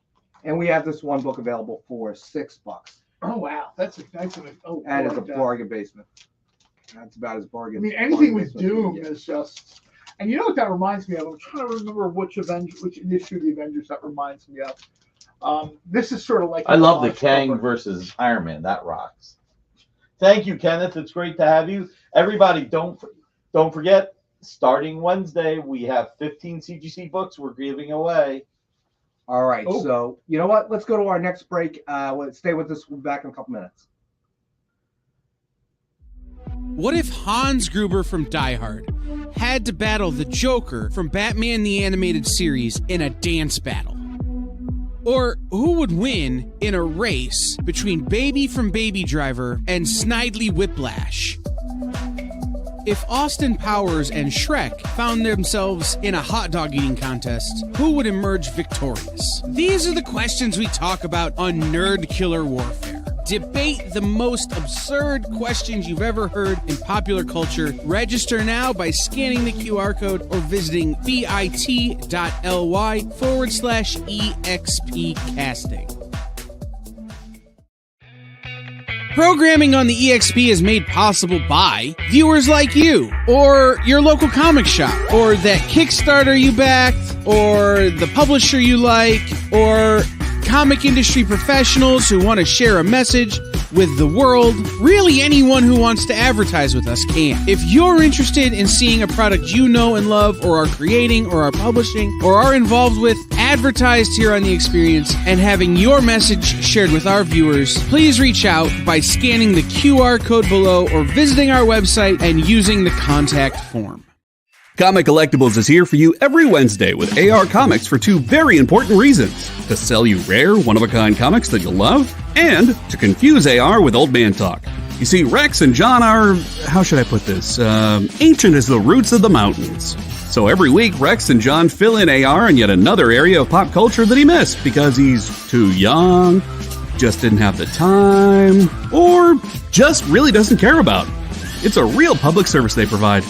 and we have this one book available for $6. Oh wow, that's a nice one. Oh, and it's a bargain basement. That's about as bargain. I mean, anything with Doom is just. And you know what that reminds me of? I'm trying to remember which issue of the Avengers that reminds me of. This is sort of like. I love the Kang versus Iron Man. That rocks. Thank you, Kenneth. It's great to have you. Everybody, don't forget. Starting Wednesday, we have 15 CGC books we're giving away. All right. Oh. So you know what? Let's go to our next break. Stay with us. We'll be back in a couple minutes. What if Hans Gruber from Die Hard had to battle the Joker from Batman the Animated Series in a dance battle? Or who would win in a race between Baby from Baby Driver and Snidely Whiplash? If Austin Powers and Shrek found themselves in a hot dog eating contest, who would emerge victorious? These are the questions we talk about on Nerd Killer Warfare. Debate the most absurd questions you've ever heard in popular culture. Register now by scanning the QR code or visiting bit.ly/EXP casting. Programming on the EXP is made possible by viewers like you, or your local comic shop, or that Kickstarter you backed, or the publisher you like, or comic industry professionals who want to share a message with the world. Really, anyone who wants to advertise with us can. If you're interested in seeing a product you know and love, or are creating, or are publishing, or are involved with, advertised here on The Experience, and having your message shared with our viewers, please reach out by scanning the QR code below or visiting our website and using the contact form. Comic Collectables is here for you every Wednesday with AR Comics for 2 very important reasons. To sell you rare, one-of-a-kind comics that you'll love, and to confuse AR with old man talk. You see, Rex and John are, how should I put this, ancient as the roots of the mountains. So every week, Rex and John fill in AR in yet another area of pop culture that he missed because he's too young, just didn't have the time, or just really doesn't care about. It's a real public service they provide.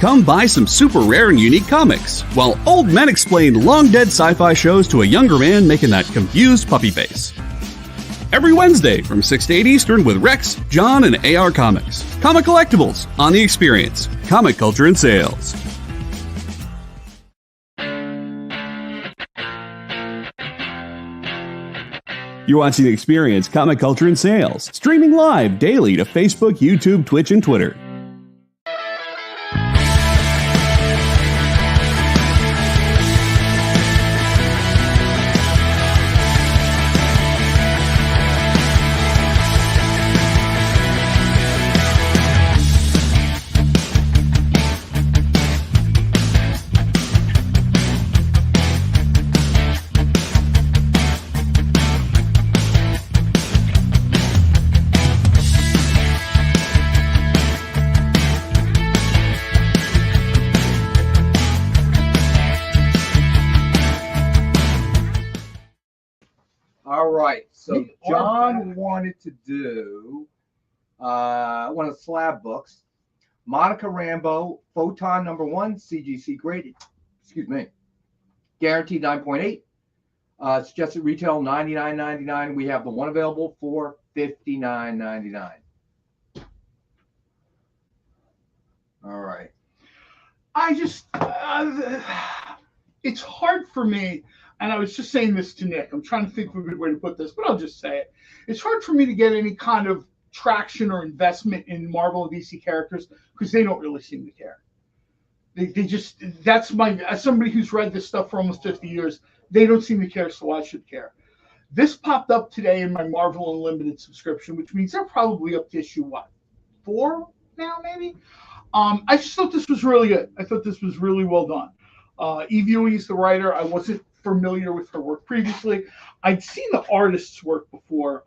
come buy some super rare and unique comics, while old men explain long-dead sci-fi shows to a younger man making that confused puppy face. Every Wednesday from 6 to 8 Eastern with Rex, John, and AR Comics. Comic Collectables on The Experience. Comic culture and sales. You're watching The Experience, Comic Culture and Sales, streaming live daily to Facebook, YouTube, Twitch, and Twitter. So John wanted to do one of the slab books, Monica Rambeau, Photon #1, CGC graded. Excuse me. Guaranteed 9.8. Suggested retail $99.99. We have the one available for $59.99. All right. I just, it's hard for me. And I was just saying this to Nick. I'm trying to think of a good way to put this, but I'll just say it. It's hard for me to get any kind of traction or investment in Marvel and DC characters because they don't really seem to care. They just, that's my, as somebody who's read this stuff for almost 50 years, they don't seem to care, so I should care. This popped up today in my Marvel Unlimited subscription, which means they're probably up to issue, 4 now, maybe? I just thought this was really good. I thought this was really well done. Eve Ewing is the writer. I wasn't familiar with her work previously. I'd seen the artist's work before.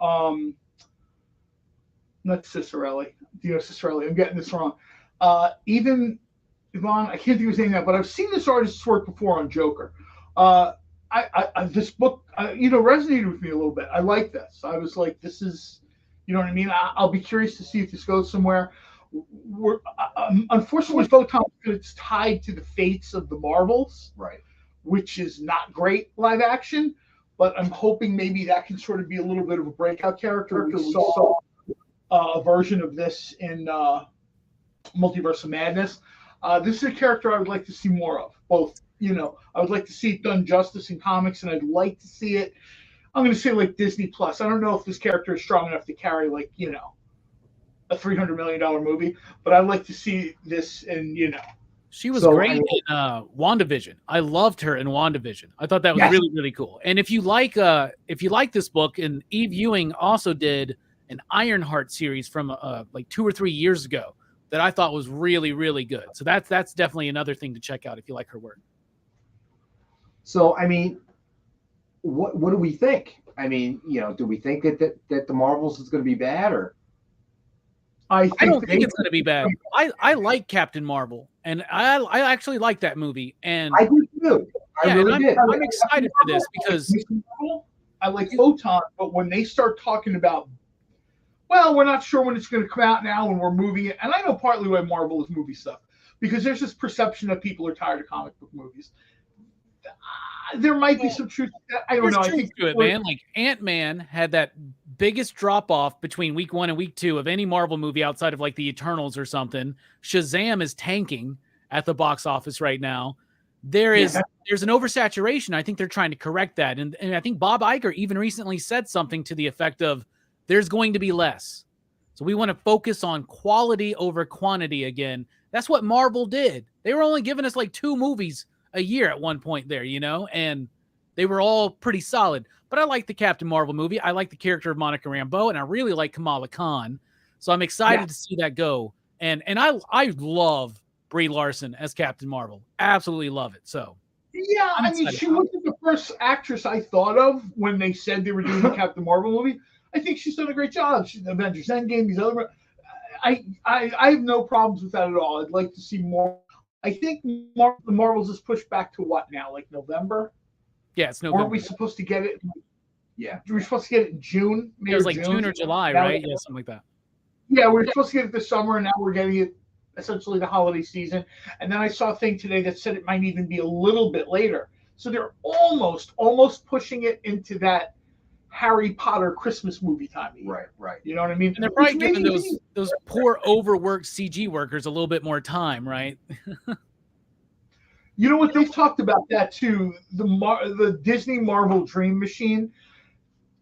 Not Cicerelli. Dino Cicerelli. I'm getting this wrong. Even Yvonne, I can't think of his name now, but I've seen this artist's work before on Joker. This book, resonated with me a little bit. I like this. I was like, this is, you know what I mean? I'll be curious to see if this goes somewhere. Unfortunately, Photon, it's tied to the fates of the Marvels. Right. Which is not great live action, but I'm hoping maybe that can sort of be a little bit of a breakout character. We saw a version of this in Multiverse of Madness. This is a character I would like to see more of. Both, I would like to see it done justice in comics, and I'd like to see it, I'm going to say like Disney Plus. I don't know if this character is strong enough to carry a $300 million movie, but I'd like to see this in, She was great in WandaVision. I loved her in WandaVision. I thought that was really, really cool. And if you like this book, and Eve Ewing also did an Ironheart series from like 2 or 3 years ago that I thought was really, really good. So that's definitely another thing to check out if you like her work. So I mean, what do we think? I mean, do we think that the Marvels is going to be bad, or? I don't think it's going to be bad. I like Captain Marvel, and I actually like that movie. And I do too. I'm excited for this because I like Photon, but when they start talking about, well, we're not sure when it's going to come out now, and we're moving it. And I know partly why Marvel is movie stuff, because there's this perception that people are tired of comic book movies. There might be some truth to that. I don't know. I think to it, man. Like Ant-Man had that biggest drop off between week 1 and week 2 of any Marvel movie outside of like the Eternals or something. Shazam is tanking at the box office right now. There's an oversaturation. I think they're trying to correct that. And I think Bob Iger even recently said something to the effect of there's going to be less. So we want to focus on quality over quantity again. That's what Marvel did. They were only giving us like 2 movies a year at one point there, and they were all pretty solid. But I like the Captain Marvel movie. I like the character of Monica Rambeau, and I really like Kamala Khan. So I'm excited to see that go. And I love Brie Larson as Captain Marvel. Absolutely love it. So yeah, I mean, she wasn't the first actress I thought of when they said they were doing the Captain Marvel movie. I think she's done a great job. She's in Avengers Endgame, these other. I have no problems with that at all. I'd like to see more. I think the Marvels is pushed back to what now? Like November? Yeah, it's November. Weren't we supposed to get it? Yeah, we were supposed to get it in June. Maybe it was like June or July, right? Yeah, something like that. Yeah, we were supposed to get it this summer, and now we're getting it essentially the holiday season. And then I saw a thing today that said it might even be a little bit later. So they're almost pushing it into that Harry Potter Christmas movie time. Right. You know what I mean? And they're probably giving those poor overworked CG workers a little bit more time, right? You know what? They've talked about that too. The Disney Marvel Dream Machine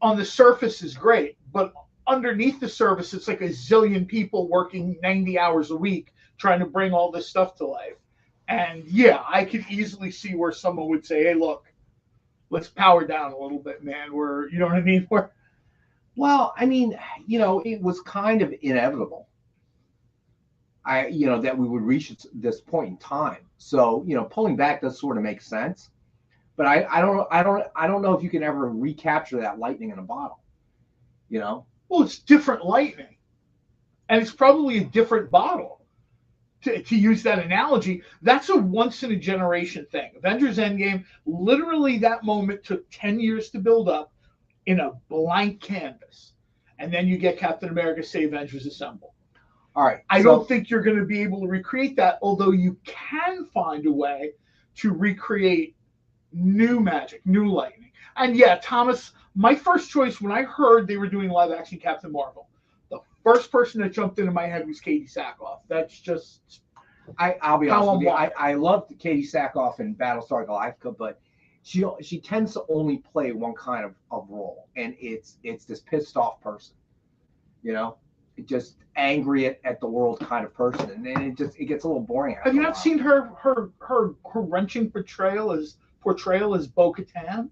on the surface is great, but underneath the surface, it's like a zillion people working 90 hours a week trying to bring all this stuff to life. And yeah, I could easily see where someone would say, "Hey, look, let's power down a little bit, man." You know what I mean? Well, I mean, it was kind of inevitable. That we would reach this point in time. So, pulling back does sort of make sense, but I don't know if you can ever recapture that lightning in a bottle. Well, it's different lightning, and it's probably a different bottle. To use that analogy, that's a once in a generation thing. Avengers Endgame, literally that moment took 10 years to build up in a blank canvas. And then you get Captain America Say Avengers Assemble. All right. I don't think you're going to be able to recreate that, although you can find a way to recreate new magic, new lightning. And yeah, Thomas, my first choice when I heard they were doing live action Captain Marvel, the first person that jumped into my head was Katie Sackhoff. That's just I'll be honest with you. I loved Katie Sackhoff in Battlestar Galactica, but she tends to only play one kind of role, and it's this pissed off person, just angry at the world kind of person, and then it gets a little boring. Have you not seen her wrenching portrayal as Bo-Katan?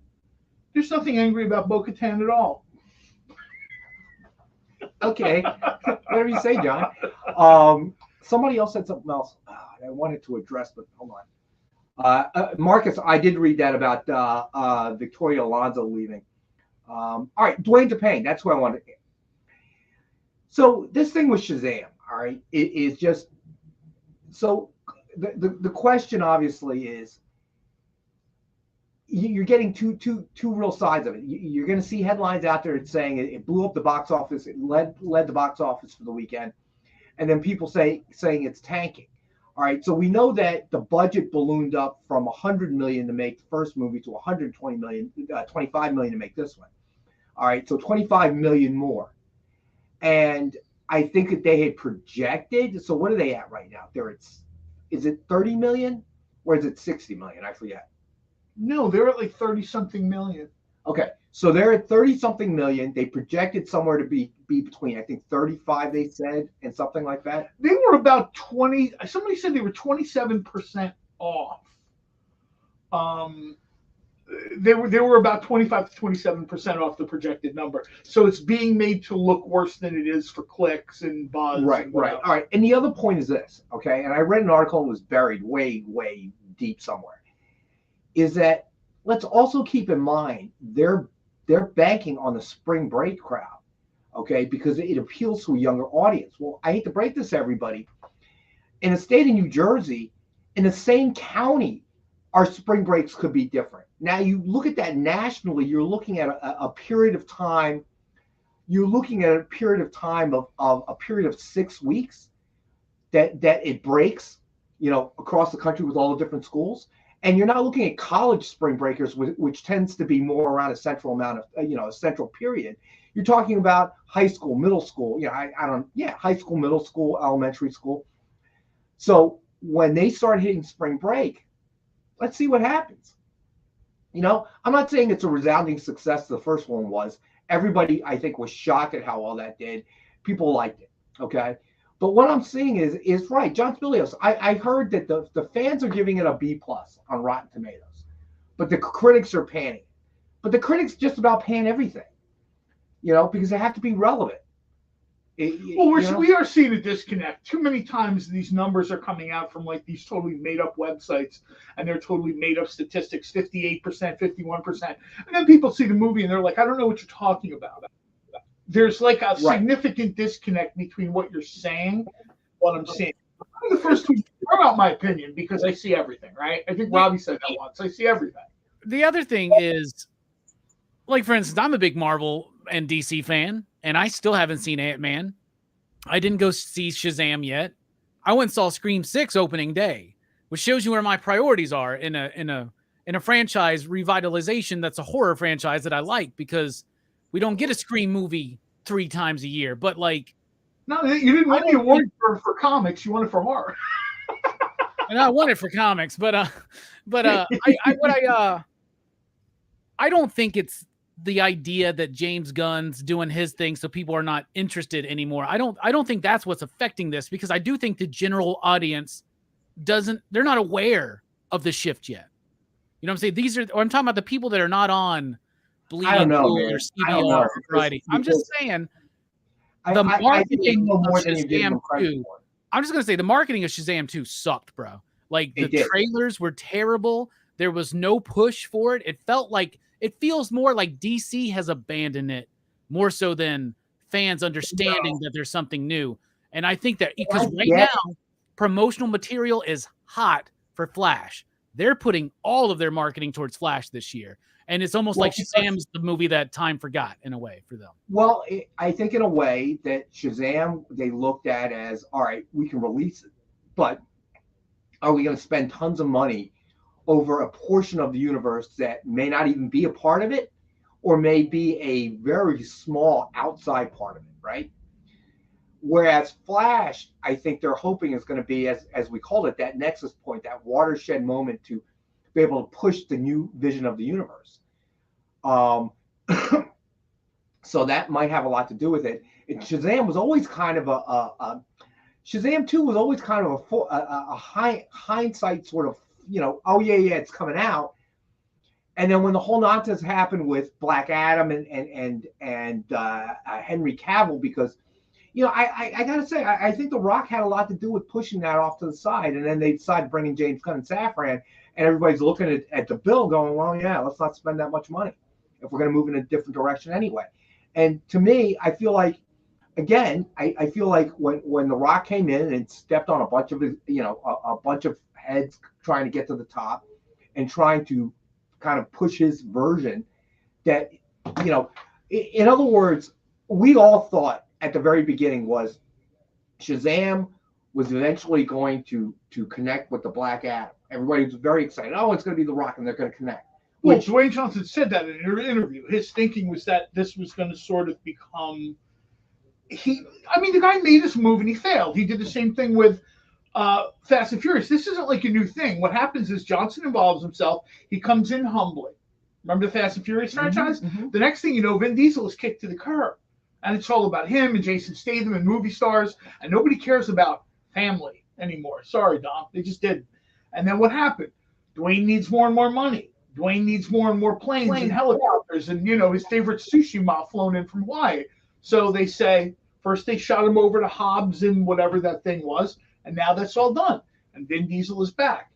There's nothing angry about Bo-Katan at all. Okay, whatever you say, John. Somebody else said something else I wanted to address, but hold on. Marcus, I did read that about Victoria Alonso leaving. All right, Dwayne DePayne, that's who I wanted. So this thing with Shazam, all right, it is just so the question obviously is you're getting two real sides of it. You're going to see headlines out there saying it blew up the box office, it led the box office for the weekend, and then people saying it's tanking. All right, so we know that the budget ballooned up from $100 million to make the first movie to $120 million, $25 million to make this one. All right, so $25 million more. And I think that they had projected. So what are they at right now? Is it 30 million or is it 60 million? I forget. No, they're at like 30 something million. Okay, so they're at 30 something million. They projected somewhere to be between, I think 35 they said, and something like that. They were about 20. Somebody said they were 27% off. They were about 25 to 27% off the projected number. So it's being made to look worse than it is for clicks and buzz. Right. All right. And the other point is this, okay? And I read an article and it was buried way, way deep somewhere. Is that let's also keep in mind they're banking on the spring break crowd, okay? Because it appeals to a younger audience. Well, I hate to break this to everybody. In the state of New Jersey, in the same county, our spring breaks could be different. Now, you look at that nationally, you're looking at a period of time. You're looking at a period of time of a period of 6 weeks that it breaks, across the country with all the different schools. And you're not looking at college spring breakers, which tends to be more around a central amount of, a central period. You're talking about high school, middle school, high school, middle school, elementary school. So when they start hitting spring break, let's see what happens. I'm not saying it's a resounding success. The first one was. Everybody, I think, was shocked at how well that did. People liked it. Okay. But what I'm seeing is right. John Spilios, I heard that the fans are giving it a B+ on Rotten Tomatoes, but the critics are panning. But the critics just about pan everything, because they have to be relevant. We are seeing a disconnect. Too many times these numbers are coming out from like these totally made up websites, and they're totally made up statistics, 58%, 51%. And then people see the movie and they're like, I don't know what you're talking about. There's like a significant disconnect between what you're saying and what I'm seeing. I'm the first to throw out my opinion because I see everything, right? I think Robbie said that once. I see everything. The other thing is, like, for instance, I'm a big Marvel and DC fan, and I still haven't seen Ant-Man. I didn't go see Shazam yet. I went and saw Scream 6 opening day, which shows you where my priorities are in a franchise revitalization that's a horror franchise that I like, because we don't get a Scream movie 3 times a year. But like, no, you didn't win the award for comics. You won it for horror. And I won it for comics, but I don't think it's the idea that James Gunn's doing his thing so people are not interested anymore. I don't think that's what's affecting this, because I do think the general audience they're not aware of the shift yet. You know what I'm saying? I'm talking about the people that are not on Bleeding Cool or CBR or Variety. I'm just saying the marketing of Shazam 2. I'm just going to say the marketing of Shazam 2 sucked, bro. Like, the trailers were terrible. There was no push for it. It feels more like DC has abandoned it more so than fans understanding that there's something new. And I think that because now promotional material is hot for Flash. They're putting all of their marketing towards Flash this year. And it's almost like Shazam's the movie that time forgot in a way for them. Well, I think in a way that Shazam, they looked at as, all right, we can release it, but are we going to spend tons of money over a portion of the universe that may not even be a part of it, or may be a very small outside part of it, right? Whereas Flash, I think they're hoping is going to be, as we called it, that nexus point, that watershed moment to be able to push the new vision of the universe. So that might have a lot to do with it. And Shazam was always kind of Shazam 2 was always kind of a hindsight sort of, oh yeah, it's coming out. And then when the whole nonsense happened with Black Adam and Henry Cavill, because I gotta say, I think The Rock had a lot to do with pushing that off to the side, and then they decided bringing James Gunn and Safran, and everybody's looking at the bill going, well, yeah, let's not spend that much money if we're going to move in a different direction anyway. And to me, I feel like, again, I feel like when The Rock came in and stepped on a bunch of a bunch of heads trying to get to the top and trying to kind of push his version, that in other words, we all thought at the very beginning was Shazam was eventually going to connect with the Black Adam. Everybody was very excited. Oh, it's going to be The Rock, and they're going to connect. Well, Dwayne Johnson said that in an interview. His thinking was that this was going to sort of become. The guy made this move and he failed. He did the same thing with Fast and Furious. This isn't like a new thing. What happens is Johnson involves himself. He comes in humbly. Remember the Fast and Furious franchise? Mm-hmm. The next thing you know, Vin Diesel is kicked to the curb. And it's all about him and Jason Statham and movie stars. And nobody cares about family anymore. Sorry, Dom. They just didn't. And then what happened? Dwayne needs more and more money. Dwayne needs more and more planes and helicopters and, his favorite sushi ma flown in from Hawaii. So they say, first they shot him over to Hobbs and whatever that thing was, and now that's all done. And Vin Diesel is back.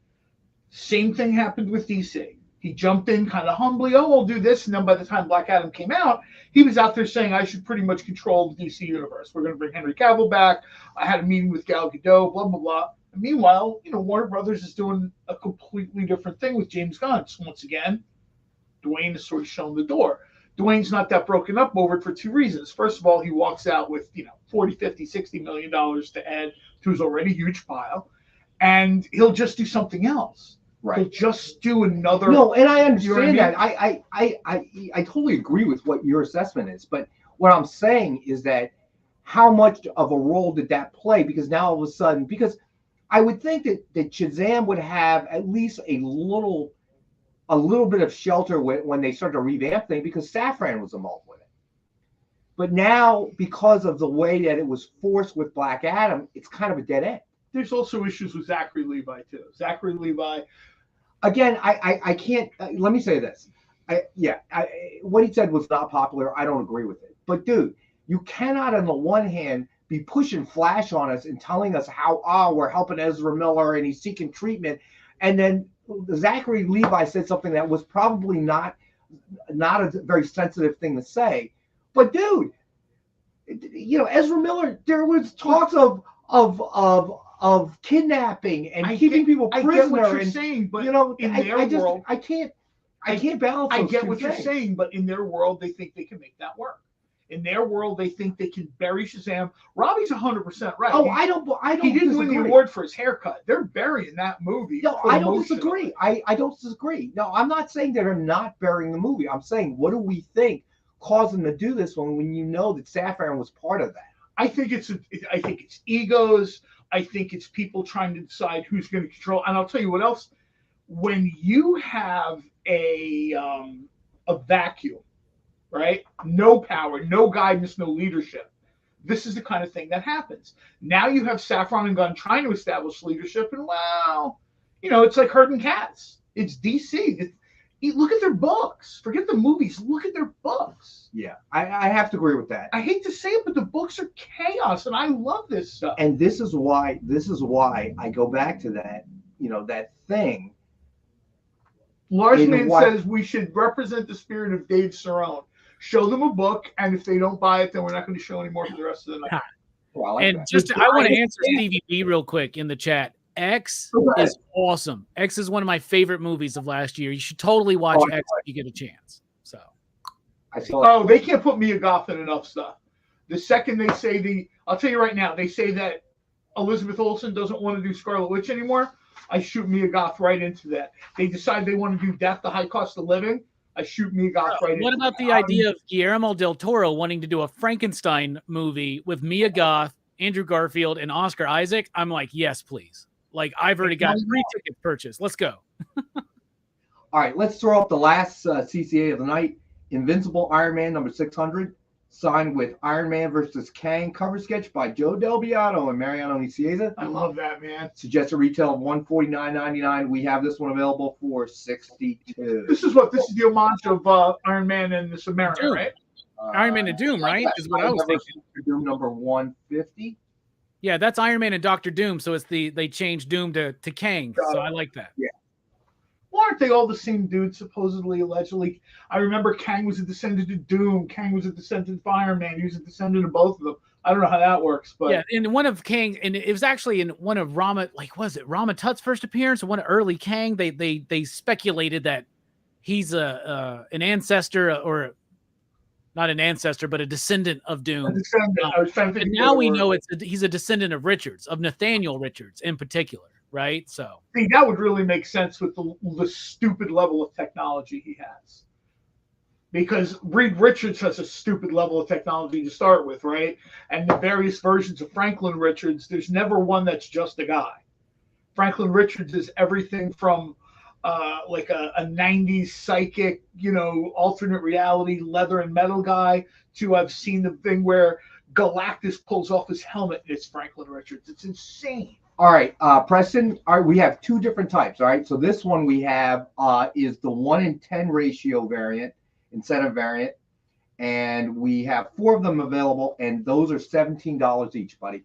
Same thing happened with DC. He jumped in kind of humbly, I'll do this. And then by the time Black Adam came out, he was out there saying, I should pretty much control the DC universe. We're going to bring Henry Cavill back. I had a meeting with Gal Gadot, blah, blah, blah. And meanwhile, Warner Brothers is doing a completely different thing with James Gunn. So once again, Dwayne is sort of shown the door. Dwayne's not that broken up over it for 2 reasons. First of all, he walks out with, $40, $50, $60 million to add to his already huge pile. And he'll just do something else. Right. He'll just do another. No, and I understand that. I totally agree with what your assessment is. But what I'm saying is that how much of a role did that play? Because now all of a sudden, because I would think that Shazam would have at least a little bit of shelter when they started to revamp things, because Safran was involved with it. But now, because of the way that it was forced with Black Adam, it's kind of a dead end. There's also issues with Zachary Levi too. Zachary Levi. Again, I can't. Let me say this. What he said was not popular. I don't agree with it. But dude, you cannot, on the one hand, be pushing Flash on us and telling us how we're helping Ezra Miller and he's seeking treatment, and then Zachary Levi said something that was probably not a very sensitive thing to say. But dude, Ezra Miller, there was talks of kidnapping and keeping people prisoner. I get what you're saying, but in their world, I can't balance. I get what you're saying, but in their world, they think they can make that work. In their world, they think they can bury Shazam. Robbie's 100% right. Oh, I don't He didn't disagree. win the award for his haircut. They're burying that movie. No, I don't disagree. I don't disagree. No, I'm not saying that they're not burying the movie. I'm saying, what do we think caused them to do this when you know that Sapphire was part of that? I think it's egos. I think it's people trying to decide who's going to control. And I'll tell you what else. When you have a vacuum, right? No power, no guidance, no leadership. This is the kind of thing that happens. Now you have Saffron and Gunn trying to establish leadership, and well, it's like herding cats. It's DC. Look at their books. Forget the movies. Look at their books. Yeah, I have to agree with that. I hate to say it, but the books are chaos, and I love this stuff. And this is why I go back to that, that thing. Largeman says we should represent the spirit of Dave Cerrone. Show them a book, and if they don't buy it, then we're not going to show anymore for the rest of the night. Well, I want to answer Stevie B real quick in the chat. X is awesome. X is one of my favorite movies of last year. You should totally watch X if you get a chance. So, they can't put Mia Goth in enough stuff. The second they say I'll tell you right now, they say that Elizabeth Olsen doesn't want to do Scarlet Witch anymore. I shoot Mia Goth right into that. They decide they want to do Death, the High Cost of Living. I shoot Mia Goth right into that. What about the idea of Guillermo del Toro wanting to do a Frankenstein movie with Mia Goth, Andrew Garfield, and Oscar Isaac? I'm like, yes, please. Like, I've already got 3 tickets purchased. Let's go. All right, let's throw up the last CCA of the night. Invincible Iron Man number 600. Signed with Iron Man versus Kang, cover sketch by Joe Del Beato and Mariano Nicieza. I love that, man. Suggested retail of $149.99. We have this one available for $62. This is the homage of Iron Man and the Samaritan, right? Iron Man and Doom, right? Is what I was thinking. Doom number 150. Yeah, that's Iron Man and Dr. Doom. So they changed Doom to Kang. So I like that. Yeah. Well, aren't they all the same dude, supposedly, allegedly? I remember Kang was a descendant of Doom. Kang was a descendant of Iron Man. He was a descendant of both of them. I don't know how that works, but yeah, in one of Kang, and it was actually in one of Rama Tut's first appearance, or one of early Kang. They speculated that he's an ancestor, or not an ancestor, but a descendant of Doom. I was trying to think. And now we know he's a descendant of Richards, of Nathaniel Richards in particular. Right, so see, that would really make sense with the stupid level of technology he has, because Reed Richards has a stupid level of technology to start with, right? And the various versions of Franklin Richards, there's never one that's just a guy. Franklin Richards is everything from like a 90s psychic, alternate reality leather and metal guy, to I've seen the thing where Galactus pulls off his helmet and it's Franklin Richards. It's insane. All right, Preston, all right, we have 2 different types, all right? So this one we have is the 1-in-10 ratio variant, incentive variant, and we have 4 of them available, and those are $17 each, buddy.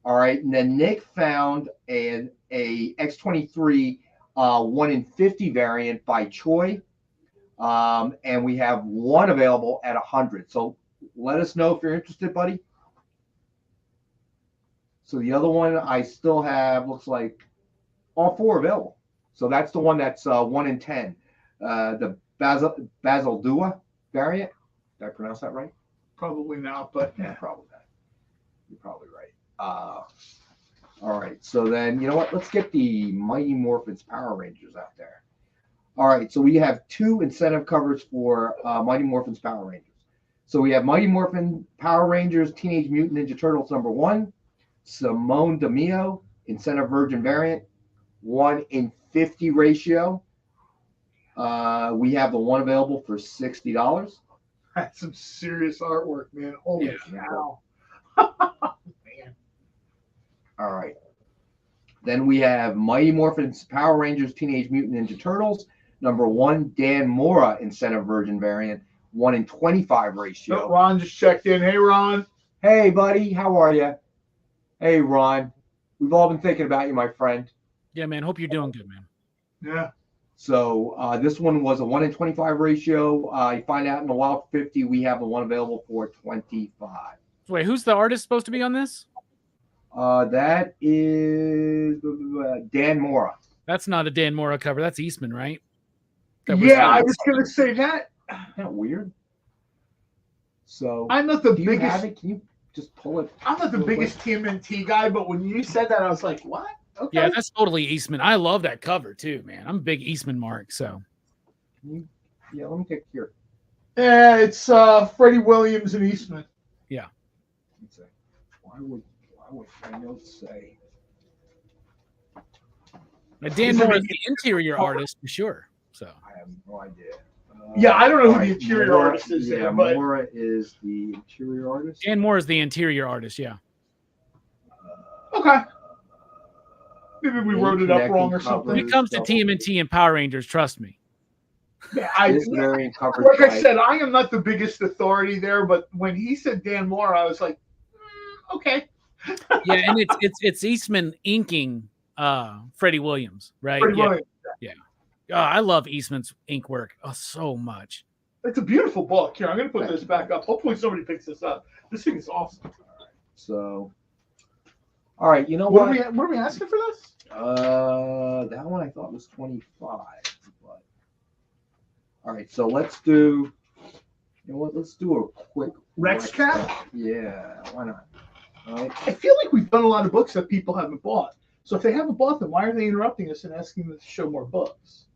All right, and then Nick found a X23 1-in-50 variant by Choi, and we have 1 available at 100. So let us know if you're interested, buddy. So the other one I still have, looks like all 4 available. So that's the one that's 1-in-10. The Basil Dua variant. Did I pronounce that right? Probably not, but yeah, probably not. You're probably right. All right. So then, you know what? Let's get the Mighty Morphins Power Rangers out there. All right. So we have 2 incentive covers for Mighty Morphins Power Rangers. So we have Mighty Morphin Power Rangers Teenage Mutant Ninja Turtles number 1. Simone DeMio, incentive virgin variant, 1-in-50 ratio. We have the one available for $60. That's some serious artwork, man. Holy cow. Man. All right. Then we have Mighty Morphins Power Rangers Teenage Mutant Ninja Turtles, number 1, Dan Mora, incentive virgin variant, 1-in-25 ratio. So Ron just checked in. Hey, Ron. Hey, buddy. How are you? Hey, Ron. We've all been thinking about you, my friend. Yeah, man. Hope you're doing good, man. Yeah. So this one was a 1-in-25 ratio. You find out in the Wild 50, we have the one available for $25. Wait, who's the artist supposed to be on this? That is Dan Mora. That's not a Dan Mora cover. That's Eastman, right? Yeah, I was going to say that. Isn't that weird? So I'm not the do you biggest. have it? Can you just pull it? I'm not the real biggest TMNT guy, but when you said that, I was like, what? Okay. Yeah, that's totally Eastman. I love that cover too, man. I'm a big Eastman mark. So Yeah, let me take here. Yeah, it's Freddie Williams and Eastman. Yeah. Why would my notes say? Now, Dan Moore is the interior artist for sure. So I have no idea. Yeah, I don't know who Alright, the interior Mora- artist is Yeah, there, but Mora is the interior artist. Dan Moore is the interior artist. Yeah. okay. Maybe we wrote it up wrong or Connecting something. When it comes to TMNT and Power Rangers, trust me. This variant covered Like I by- said, I am not the biggest authority there, but when he said Dan Moore, I was like, okay. Yeah, and it's Eastman inking Freddie Williams, right? Freddie yeah. Williams. Yeah. Oh, I love Eastman's ink work so much. It's a beautiful book. Here, I'm going to put this back up. Hopefully somebody picks this up. This thing is awesome. So, all right, you know What what? are we asking for this? That one I thought was 25. But all right, so let's do. You know what? Let's do a quick Rex cap? Yeah, why not? All right. I feel like we've done a lot of books that people haven't bought. So if they haven't bought them, why are they interrupting us and asking us to show more books?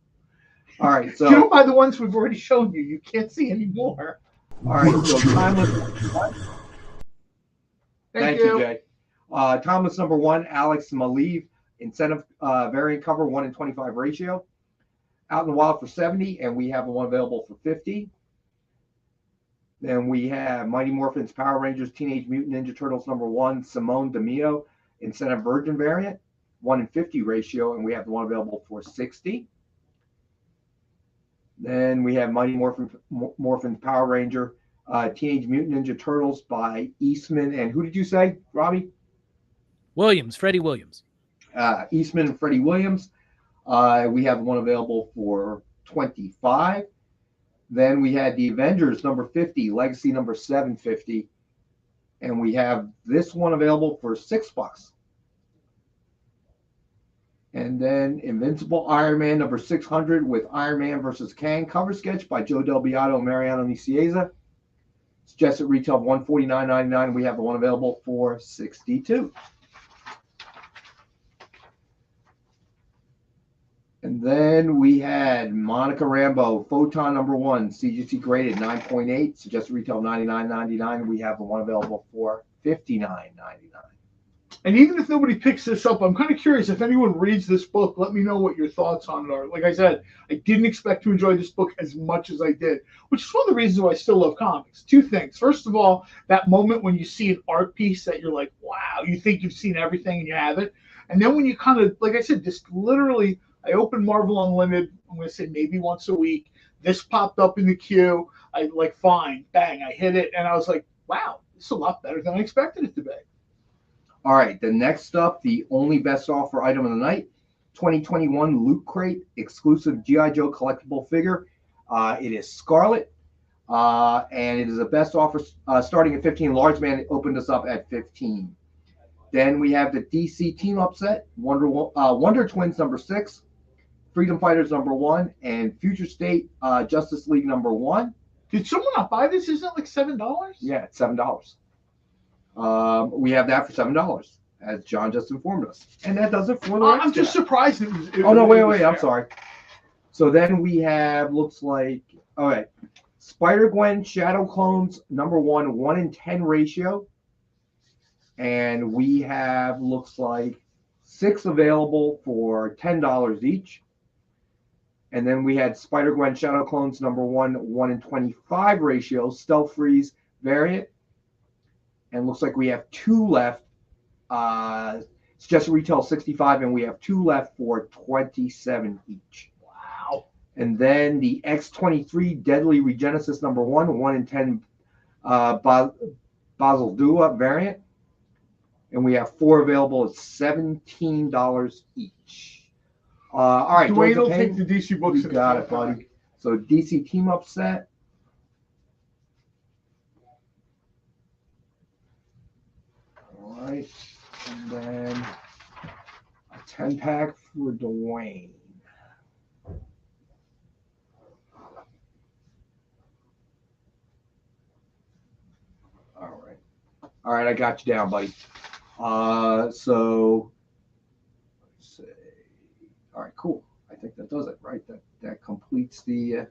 All right, so You don't buy the ones we've already shown you. You can't see any more. all right, so timeless. Thank you, Jay. Timeless number 1, Alex Maleev, incentive variant cover 1-in-25 ratio. Out in the Wild for 70, and we have one available for 50. Then we have Mighty Morphins Power Rangers Teenage Mutant Ninja Turtles number 1, Simone DeMio, incentive virgin variant, 1-in-50 ratio, and we have the one available for 60. Then we have Mighty Morphins Power Ranger Teenage Mutant Ninja Turtles by Eastman, and who did you say, Robbie? Williams, Freddie Williams. Eastman and Freddie Williams. We have one available for 25. Then we had the Avengers number 50, Legacy number 750, and we have this one available for $6. And then Invincible Iron Man number 600 with Iron Man versus Kang cover sketch by Joe Del Beato and Mariano Nicieza. It's just at retail of $149.99. We have the one available for $62. And then we had Monica Rambeau, Photon number 1, CGC graded 9.8, suggested retail $99.99. We have the one available for $59.99. And even if nobody picks this up, I'm kind of curious if anyone reads this book, let me know what your thoughts on it are. Like I said, I didn't expect to enjoy this book as much as I did, which is one of the reasons why I still love comics. Two things. First of all, that moment when you see an art piece that you're like, wow, you think you've seen everything and you haven't. And then when you kind of, like I said, just literally, I open Marvel Unlimited, I'm going to say maybe once a week. This popped up in the queue. I like, fine, bang, I hit it. And I was like, wow, this is a lot better than I expected it to be. All right, the next up, the only best offer item of the night, 2021 Loot Crate exclusive G.I. Joe collectible figure. It is Scarlet, and it is a best offer starting at 15. Large Man opened us up at 15. Then we have the DC Team Up set, Wonder Twins number 6, Freedom Fighters number 1, and Future State Justice League number 1. Did someone not buy this? Isn't it like $7? Yeah, it's $7. We have that for $7, as John just informed us. And that does it for the I'm just surprised it was. Oh, no, wait. I'm sorry. So then we have, looks like, all right, Spider-Gwen Shadow Clones number 1, 1-in-10 ratio. And we have, looks like, 6 available for $10 each. And then we had Spider-Gwen Shadow Clones number 1, 1-in-25 ratio, Stealth Freeze variant. And looks like we have 2 left. Suggested retail 65, and we have 2 left for 27 each. Wow. And then the X-23 Deadly Regenesis number 1, 1-in-10 Basel Dua variant. And we have 4 available at $17 each. All right, Dwayne will take the DC books. You got it, buddy. So DC Team Up set. All right, and then a 10-pack for Dwayne. All right, I got you down, buddy. So let's see. All right, cool. I think that does it, right? That completes the.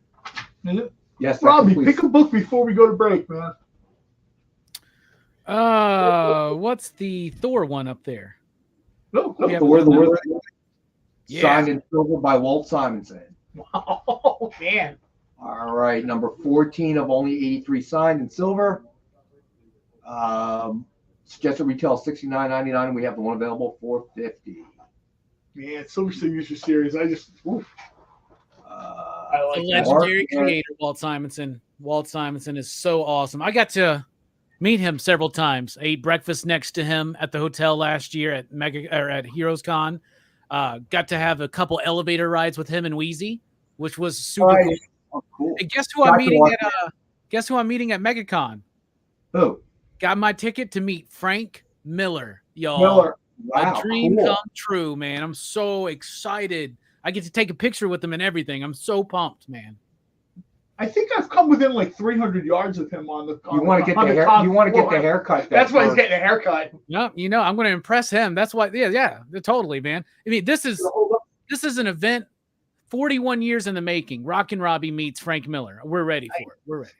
Yes, Robbie, completes. pick a book before we go to break, man. What's the Thor one up there? No, Thor, Yeah. signed in silver by Walt Simonson. Oh man. All right, number 14 of only 83 signed in silver. Suggested retail $69.99. We have the one available for $50. Man, Silver Signature Series. I just, oof. I like The that. legendary creator, Walt Simonson. Walt Simonson is so awesome. I got to meet him several times. I ate breakfast next to him at the hotel last year at Heroes Con. Got to have a couple elevator rides with him and Wheezy, which was super cool. Oh, cool. And guess who I'm meeting at? Guess who I'm meeting at MegaCon? Who? Got my ticket to meet Frank Miller, y'all. Miller. Wow, a dream cool. come true, man. I'm so excited. I get to take a picture with him and everything. I'm so pumped, man. I think I've come within like 300 yards of him on the. You want to get the hair? You want to get the haircut? That's why he's getting a haircut. No, I'm going to impress him. That's why. Yeah, totally, man. I mean, this is an event 41 years in the making. Rockin' Robbie meets Frank Miller. We're ready for it. We're ready.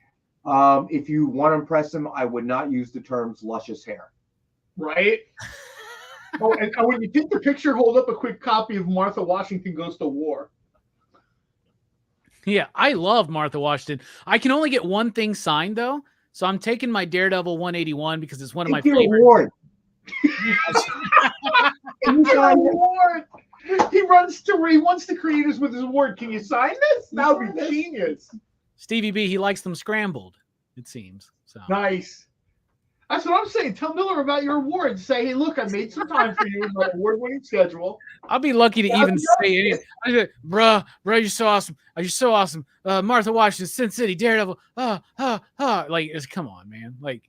If you want to impress him, I would not use the terms luscious hair. Right? Oh, and when you take the picture, hold up a quick copy of Martha Washington Goes to War. Yeah, I love Martha Washington. I can only get one thing signed, though. So I'm taking my Daredevil 181 because it's one of my favorites. Award. Award. He runs to where he wants the creators with his award. Can you sign this? That would be genius. Stevie B, he likes them scrambled, it seems. So nice. That's what I'm saying. Tell Miller about your award. Say, hey, look, I made some time for you in my award-winning schedule. I'll be lucky to even say anything. Bruh, you're so awesome. You're so awesome. Martha Washington, Sin City, Daredevil. Like, come on, man. Like,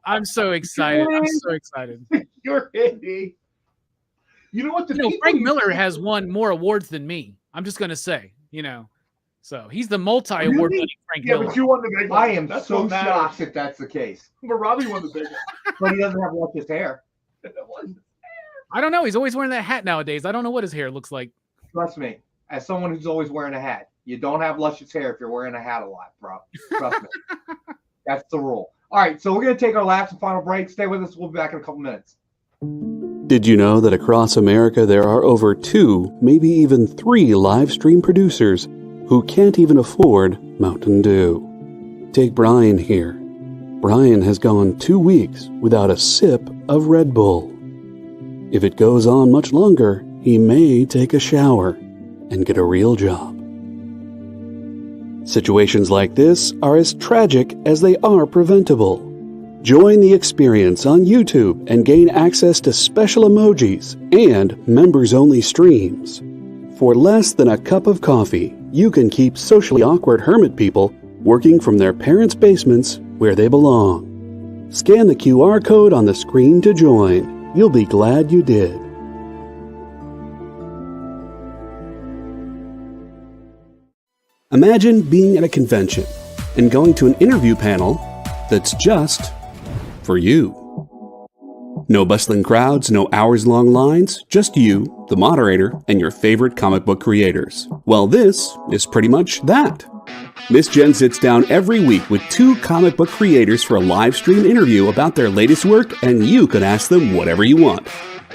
I'm so excited. I'm so excited. You're hitty. You know what? Frank Miller has won more awards than me. I'm just gonna say, So he's the multi-award winning Frank Miller. Yeah, but you won the big one. I am so shocked if that's the case. But Robbie won the big one. But he doesn't have luscious hair. I don't know. He's always wearing that hat nowadays. I don't know what his hair looks like. Trust me, as someone who's always wearing a hat, you don't have luscious hair if you're wearing a hat a lot, bro. Trust me. That's the rule. All right, so we're going to take our last and final break. Stay with us. We'll be back in a couple minutes. Did you know that across America there are over 2, maybe even 3 live stream producers who can't even afford Mountain Dew? Take Brian here. Brian has gone 2 weeks without a sip of Red Bull. If it goes on much longer, he may take a shower and get a real job. Situations like this are as tragic as they are preventable. Join the experience on YouTube and gain access to special emojis and members-only streams. For less than a cup of coffee, you can keep socially awkward hermit people working from their parents' basements where they belong. Scan the QR code on the screen to join. You'll be glad you did. Imagine being at a convention and going to an interview panel that's just for you. No bustling crowds, no hours-long lines, just you, the moderator, and your favorite comic book creators. Well, this is pretty much that. Miss Jen sits down every week with 2 comic book creators for a live stream interview about their latest work, and you can ask them whatever you want.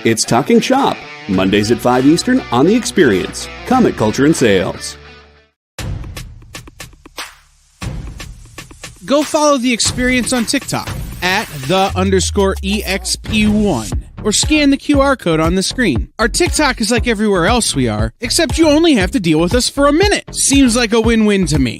It's Talking Shop, Mondays at 5 Eastern on The Experience, Comic Culture and Sales. Go follow The Experience on TikTok at @the_EXP1 or scan the QR code on the screen. Our TikTok is like everywhere else we are, except you only have to deal with us for a minute. Seems like a win-win to me.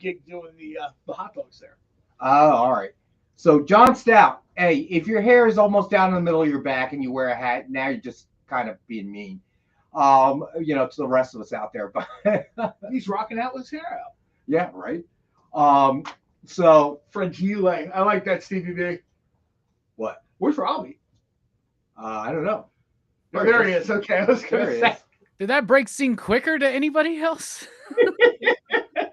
gig doing the hot dogs there. Oh, all right. So John Stout, hey, if your hair is almost down in the middle of your back and you wear a hat, now you're just kind of being mean, to the rest of us out there. But he's rocking out with his hair out. Yeah, right. So Fragile, I like that, Stevie B. What? Where's Robbie? I don't know. There he is. Okay, I was gonna say. Did that break seem quicker to anybody else?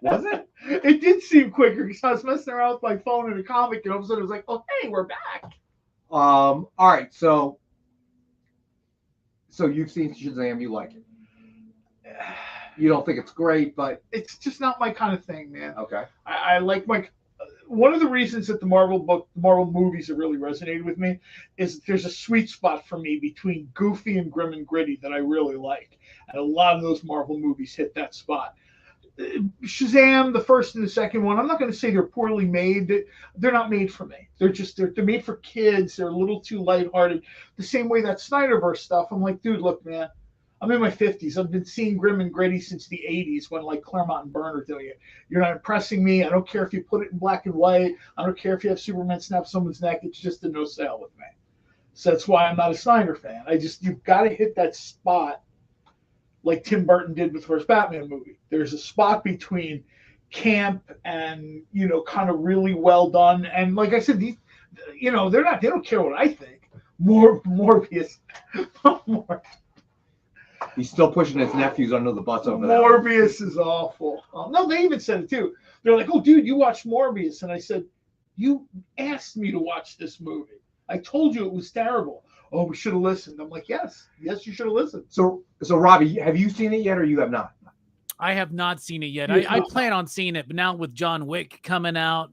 Was it? It did seem quicker because I was messing around with my phone in a comic, and all of a sudden it was like, "Oh, hey, we're back." All right. So you've seen Shazam, you like it. You don't think it's great, but it's just not my kind of thing, man. Okay. I like one of the reasons that the Marvel movies have really resonated with me is that there's a sweet spot for me between goofy and grim and gritty that I really like, and a lot of those Marvel movies hit that spot. Shazam, the first and the second one, I'm not going to say they're poorly made. They're not made for me. They're made for kids. They're a little too lighthearted. The same way that Snyderverse stuff. I'm like, dude, look, man, I'm in my 50s. I've been seeing grim and gritty since the 80s when like Claremont and Byrne are doing it. You're not impressing me. I don't care if you put it in black and white. I don't care if you have Superman snap someone's neck. It's just a no sale with me. So that's why I'm not a Snyder fan. You've got to hit that spot like Tim Burton did with the first Batman movie. There's a spot between camp and, kind of really well done. And like I said, they don't care what I think. Morbius. He's still pushing his nephews under the bus over there. Morbius is awful. No, they even said it too. They're like, "Oh, dude, you watched Morbius," and I said, "You asked me to watch this movie. I told you it was terrible." "Oh, we should have listened." I'm like, yes, you should have listened. So Robbie, have you seen it yet, or you have not? I have not seen it yet. I plan on seeing it, but now with John Wick coming out,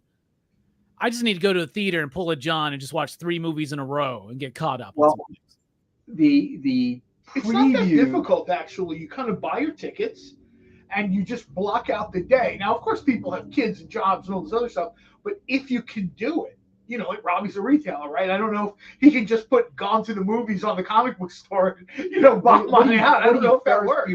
I just need to go to a theater and pull a John and just watch 3 movies in a row and get caught up. Well, the it's not that difficult, actually. You kind of buy your tickets and you just block out the day. Now, of course, people have kids and jobs and all this other stuff, but if you can do it, like Robbie's a retailer, right? I don't know if he can just put Gone to the Movies on the comic book store and, buy money out. I don't know if that works.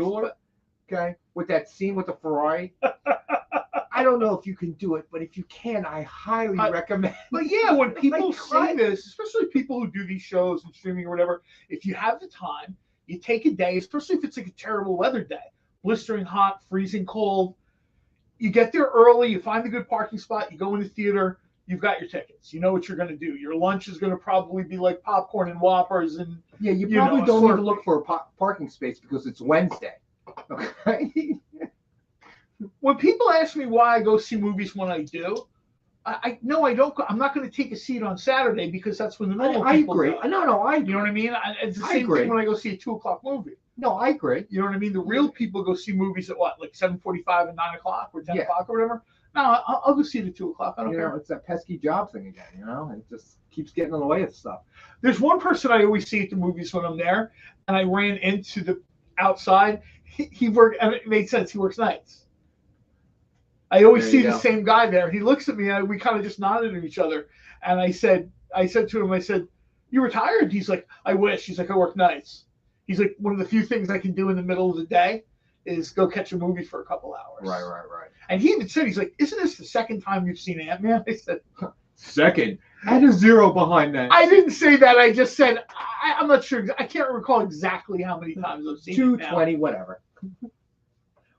Okay, with that scene with the Ferrari. I don't know if you can do it, but if you can, I highly recommend. But yeah, when people see this, especially people who do these shows and streaming or whatever, if you have the time, you take a day, especially if it's like a terrible weather day, blistering hot, freezing cold. You get there early, you find a good parking spot, you go in the theater, you've got your tickets. You know what you're going to do. Your lunch is going to probably be like popcorn and Whoppers. And yeah, you probably don't need to look for a parking space because it's Wednesday. Okay. When people ask me why I go see movies when I do, I don't. I'm not going to take a seat on Saturday because that's when the normal people agree. go. No, you know what I mean. It's the same thing when I go see a 2:00 movie. No, I agree. You know what I mean. The real people go see movies at what, like 7:45 and 9 o'clock or 10 o'clock or whatever. No, I'll go see it at 2:00. I don't care. It's that pesky job thing again. It just keeps getting in the way of stuff. There's one person I always see at the movies when I'm there, and I ran into the outside. He worked, and it made sense. He works nights. I always see the same guy there. He looks at me, and we kind of just nodded at each other. And I said to him, "You retired?" He's like, "I wish." He's like, "I work nights." He's like, "One of the few things I can do in the middle of the day is go catch a movie for a couple hours." Right. And he even said, he's like, "Isn't this the second time you've seen Ant-Man?" I said, "Second." Add a 0 behind that. I didn't say that. I just said, I'm not sure. I can't recall exactly how many times I've seen 220, whatever.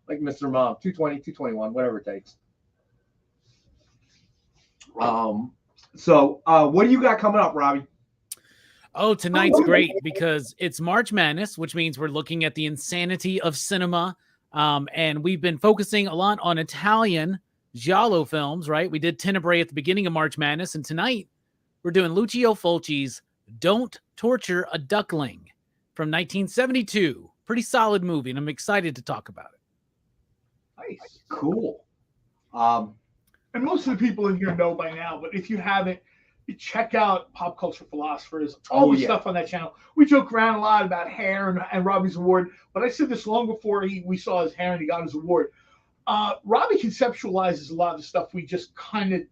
Like Mr. Mom, 220, 221, whatever it takes. So what do you got coming up, Robbie? Oh, tonight's great because it's March Madness, which means we're looking at the insanity of cinema. And we've been focusing a lot on Italian giallo films, right? We did Tenebrae at the beginning of March Madness, and tonight we're doing Lucio Fulci's Don't Torture a Duckling from 1972. Pretty solid movie, and I'm excited to talk about it. Nice. Cool. And most of the people in here know by now, but if you haven't, check out Pop Culture Philosophers, all the stuff on that channel. We joke around a lot about hair and Robbie's award, but I said this long before we saw his hair and he got his award. Robbie conceptualizes a lot of the stuff we just kind of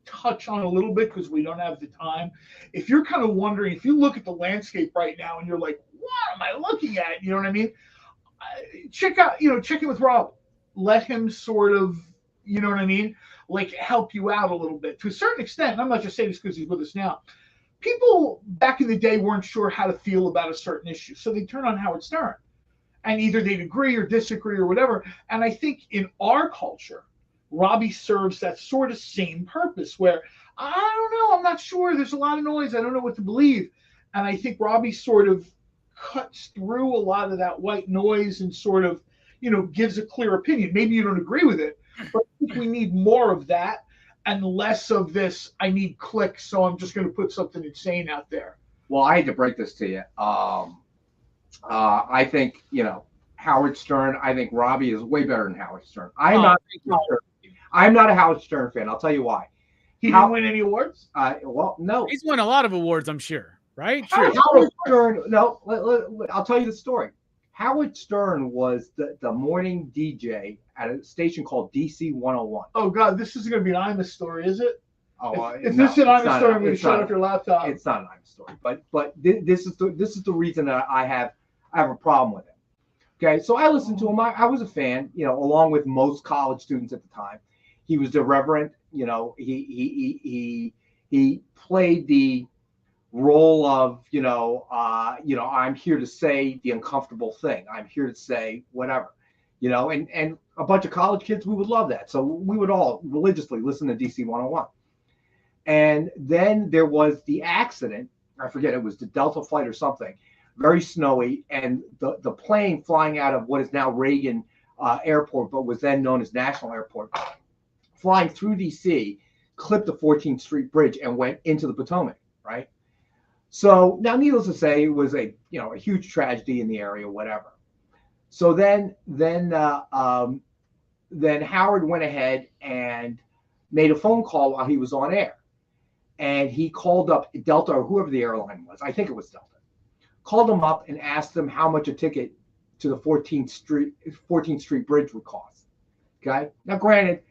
touch on a little bit because we don't have the time. If you're kind of wondering, if you look at the landscape right now and you're like, what am I looking at? You know what I mean? Check in with Rob. Let him sort of, you know what I mean? Like help you out a little bit to a certain extent. And I'm not just saying this because he's with us now. People back in the day weren't sure how to feel about a certain issue, so they turn on Howard Stern, and either they'd agree or disagree or whatever. And I think in our culture, Robbie serves that sort of same purpose where I don't know, I'm not sure. There's a lot of noise. I don't know what to believe. And I think Robbie sort of cuts through a lot of that white noise and sort of, gives a clear opinion. Maybe you don't agree with it, but I think we need more of that and less of this, I need clicks, so I'm just going to put something insane out there. Well, I hate to break this to you. I think, Howard Stern, I think Robbie is way better than Howard Stern. I'm not a Howard Stern fan. I'll tell you why. He didn't win any awards? Well, no. He's won a lot of awards, I'm sure, right? True. Howard Stern, no, I'll tell you the story. Howard Stern was the morning DJ at a station called DC 101. Oh, God, this isn't going to be an Imus story, is it? Oh, if this is an Imus story, I'm going to shut off your laptop. It's not an Imus story, but this is the reason that I have a problem with it. Okay, so I listened to him. I was a fan, along with most college students at the time. He was irreverent. He played the role of, I'm here to say the uncomfortable thing. I'm here to say whatever, and a bunch of college kids, we would love that. So we would all religiously listen to DC 101. And then there was the accident. I forget, it was the Delta flight or something, very snowy. And the plane flying out of what is now Reagan Airport, but was then known as National Airport, flying through DC, clipped the 14th Street Bridge and went into the Potomac, right? So now, needless to say, it was a huge tragedy in the area, whatever. So then Howard went ahead and made a phone call while he was on air, and he called up Delta or whoever the airline was. I think it was Delta. Called them up and asked them how much a ticket to the 14th Street Bridge would cost. Okay. Now, granted,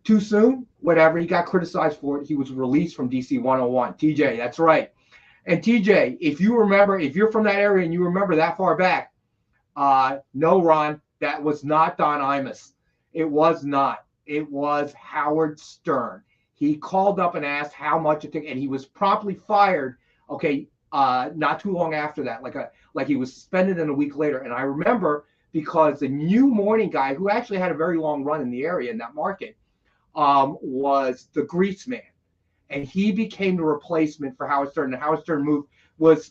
too soon, whatever. He got criticized for it. He was released from DC 101. TJ, that's right. And TJ, if you remember, if you're from that area and you remember that far back, no, Ron, that was not Don Imus. It was not. It was Howard Stern. He called up and asked how much it took, and he was promptly fired. Okay, not too long after that, like he was suspended, and a week later. And I remember because the new morning guy, who actually had a very long run in the area in that market, was the Grease Man. And he became the replacement for Howard Stern. And Howard Stern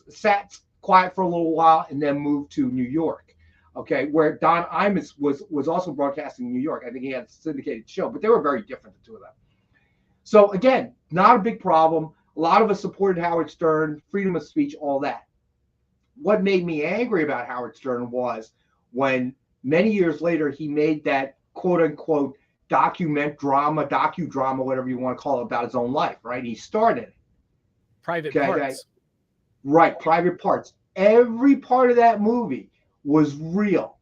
sat quiet for a little while and then moved to New York. Okay, where Don Imus was also broadcasting in New York. I think he had a syndicated show, but they were very different, the two of them. So again, not a big problem. A lot of us supported Howard Stern, freedom of speech, all that. What made me angry about Howard Stern was when many years later he made that quote unquote docudrama, whatever you want to call it, about his own life, right? He started it. Private Parts. Right, Private Parts. Every part of that movie was real.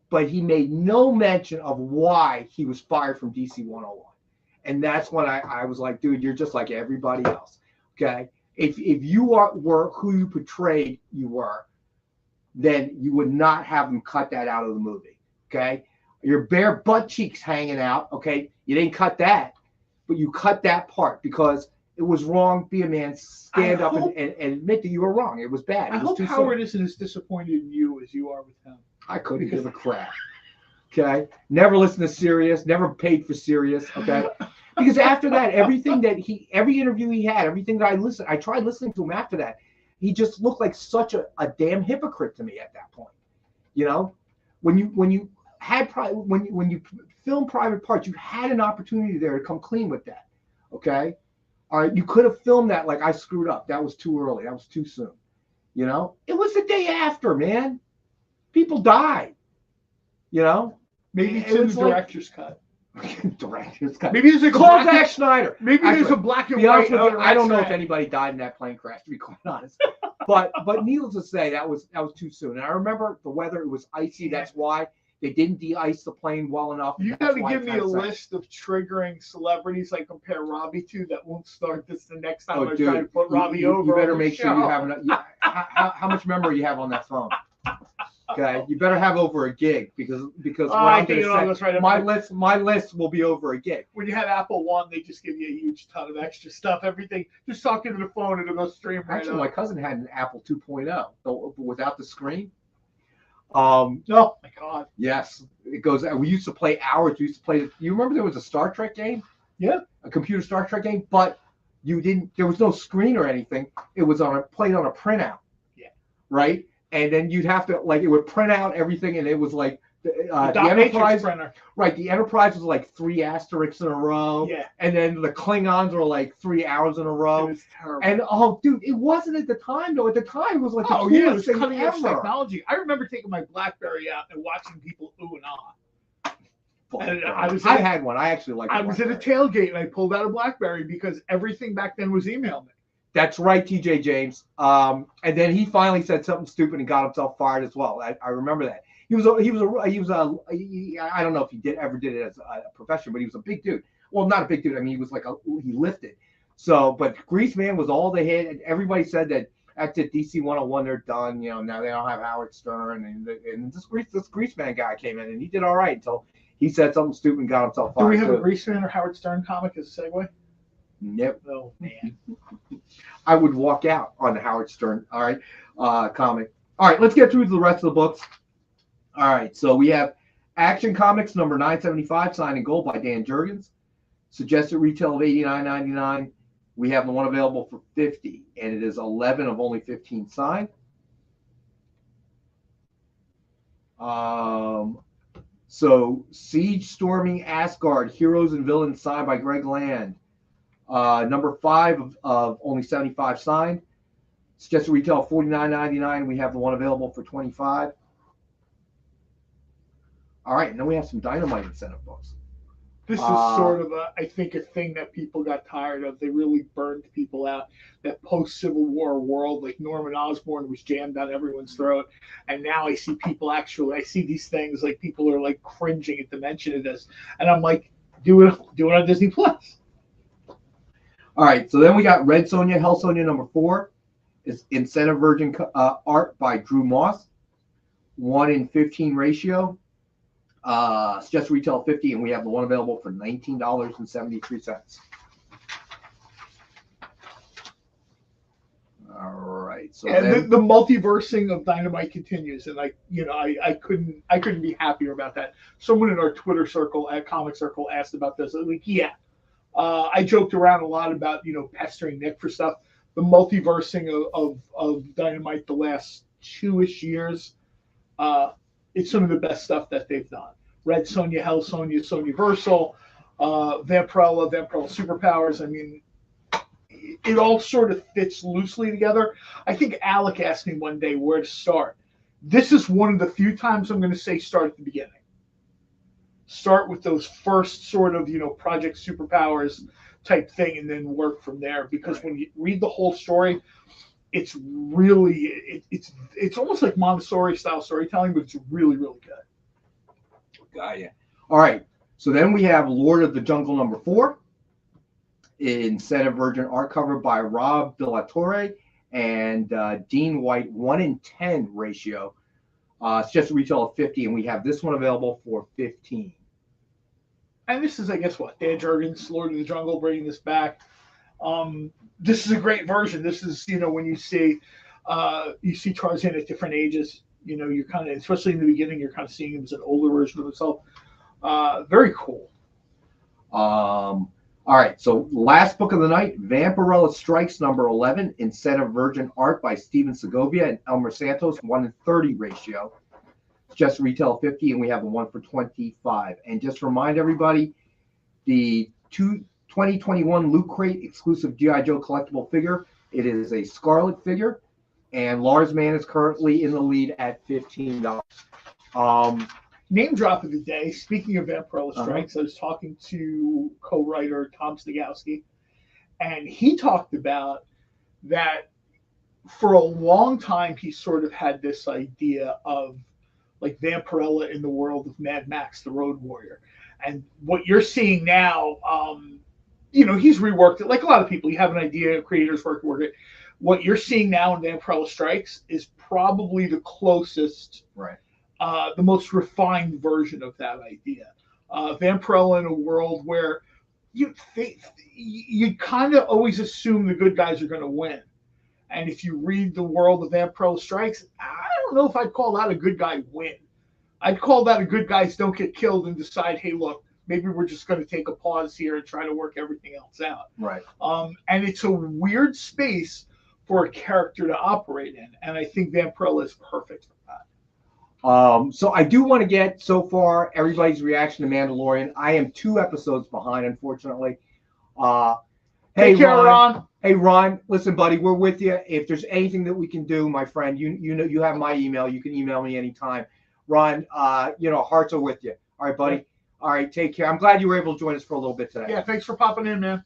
But he made no mention of why he was fired from DC 101. And that's when I was like, dude, you're just like everybody else. Okay? If you were who you portrayed you were, then you would not have them cut that out of the movie. Okay? Your bare butt cheeks hanging out, okay? You didn't cut that, but you cut that part because it was wrong. Be a man, stand up and admit that you were wrong. It was bad. I hope Howard isn't as disappointed in you as you are with him. I couldn't give a crap. Okay? Never listened to Sirius, never paid for Sirius, okay? Because after that, every interview he had, everything that I tried listening to him after that, he just looked like such a damn hypocrite to me at that point. When you film Private Parts, you had an opportunity there to come clean with that. Okay? All right, you could have filmed that like I screwed up. That was too early. That was too soon. It was the day after, man. People died. Maybe it's in the director's cut. Director's cut. Maybe there's a call Zack Snyder. Maybe there's a black and white. I don't know if anybody died in that plane crash, to be quite honest. But needless to say, that was too soon. And I remember the weather, it was icy. That's why they didn't de-ice the plane well enough. You got to give me a list of triggering celebrities I compare Robbie to that won't start this the next time I try to put Robbie over. You better make sure you have enough. How much memory you have on that phone? Okay, you better have over a gig because what I I'm think it all going goes to right say, up my list will be over a gig. When you have Apple One, they just give you a huge ton of extra stuff. Everything, just talking to the phone and it'll go stream right Actually, up. my cousin had an Apple 2.0 without the screen. Oh my God! Yes, it goes. We used to play hours. We used to play. You remember there was a Star Trek game? Yeah, a computer Star Trek game, but you didn't. There was no screen or anything. It was played on a printout. Yeah. Right, and then you'd have to it would print out everything, and it was like the Enterprise printer. Right, the Enterprise was like 3 asterisks in a row. Yeah. And then the Klingons were like 3 hours in a row. It was terrible. And dude, it wasn't at the time though. At the time, it was like it was thing cutting edge ever. technology. I remember taking my BlackBerry out and watching people ooh and ah. And I had one. I actually liked. I was at a tailgate and I pulled out a BlackBerry because everything back then was email me. That's right, TJ James. And then he finally said something stupid and got himself fired as well. I remember that. He was I don't know if he ever did it as a profession, but he was a big dude. Well, not a big dude. I mean, he was he lifted. So, but Grease Man was all they had, and everybody said that after DC 101 they're done. Now they don't have Howard Stern, and this Grease Man guy came in and he did all right until he said something stupid and got himself fired. Do we have a Grease Man or Howard Stern comic as a segue? Nope. Oh man. I would walk out on the Howard Stern, comic. All right, let's get through the rest of the books. All right, so we have Action Comics number 975, signed in gold by Dan Jurgens. Suggested retail of $89.99. We have the one available for $50, and it is 11 of only 15 signed. So Siege Storming Asgard, Heroes and Villains, signed by Greg Land. Number 5 of only 75 signed. Suggested retail of $49.99. We have the one available for $25. All right, and then we have some Dynamite incentive books. This is sort of I think a thing that people got tired of. They really burned people out. That post-Civil War world, like Norman Osborn was jammed down everyone's throat. And now I see people I see these things, like people are like cringing at the mention of this. And I'm like, do it on Disney Plus. All right, so then we got Red Sonja, Hell Sonja number 4. It's Incentive Virgin art by Drew Moss. 1:15 ratio. Suggested retail $50, and we have the one available for $19.73. All right, so and the multiversing of Dynamite continues, and I couldn't be happier about that. Someone in our Twitter circle at Comic Circle asked about this. I joked around a lot about pestering Nick for stuff. The multiversing of Dynamite the last 2-ish years. It's some of the best stuff that they've done. Red Sonja, Hell Sonja, Sonjaversal, Vampirella Superpowers. I mean, it all sort of fits loosely together. I think Alec asked me one day where to start. This is one of the few times I'm going to say start at the beginning. Start with those first sort of, Project Superpowers type thing and then work from there. Because when you read the whole story, it's really it's almost like Montessori style storytelling, but it's really, really good. Got ya. All right. So then we have Lord of the Jungle number 4, Incentive Virgin art cover by Rob De La Torre and Dean White, 1:10 ratio. It's just a retail of $50, and we have this one available for $15. And this is, I guess, Dan Jurgens, Lord of the Jungle, bringing this back. This is a great version. This is, when you see Tarzan at different ages, you're kind of, especially in the beginning, you're kind of seeing him as an older version of himself. Very cool. All right. So last book of the night, Vampirella Strikes number 11, Incentive Virgin art by Steven Segovia and Elmer Santos, 1:30 ratio. Just retail 50, and we have the one for 25. And just to remind everybody, the 2021 Loot Crate exclusive G.I. Joe collectible figure. It is a Scarlet figure, and Lars Mann is currently in the lead at $15. Name drop of the day. Speaking of Vampirella Strikes, I was talking to co-writer Tom Snagowski, and he talked about that for a long time he sort of had this idea of like Vampirella in the world of Mad Max, the Road Warrior. And what you're seeing now, he's reworked it. Like a lot of people, you have an idea, creators work it. what you're seeing now in Vampirella Strikes is probably the closest, Right. The most refined version of that idea. Vampirella in a world where you kind of always assume the good guys are going to win. And if you read the world of Vampirella Strikes, I don't know if I'd call that a good guy win. I'd call that a good guys don't get killed and decide, hey, look, maybe we're just going to take a pause here and try to work everything else out. Right. And it's a weird space for a character to operate in. And I think Vampirella is perfect for that. So I do want to get, so far, everybody's reaction to Mandalorian. I am 2 episodes behind, unfortunately. Hey, Take care, Ron. Hey, Ron, listen, buddy, we're with you. If there's anything that we can do, my friend, you know, you have my email. You can email me anytime. Ron, hearts are with you. All right, buddy. All right, take care. I'm glad you were able to join us for a little bit today. Yeah, thanks for popping in, man.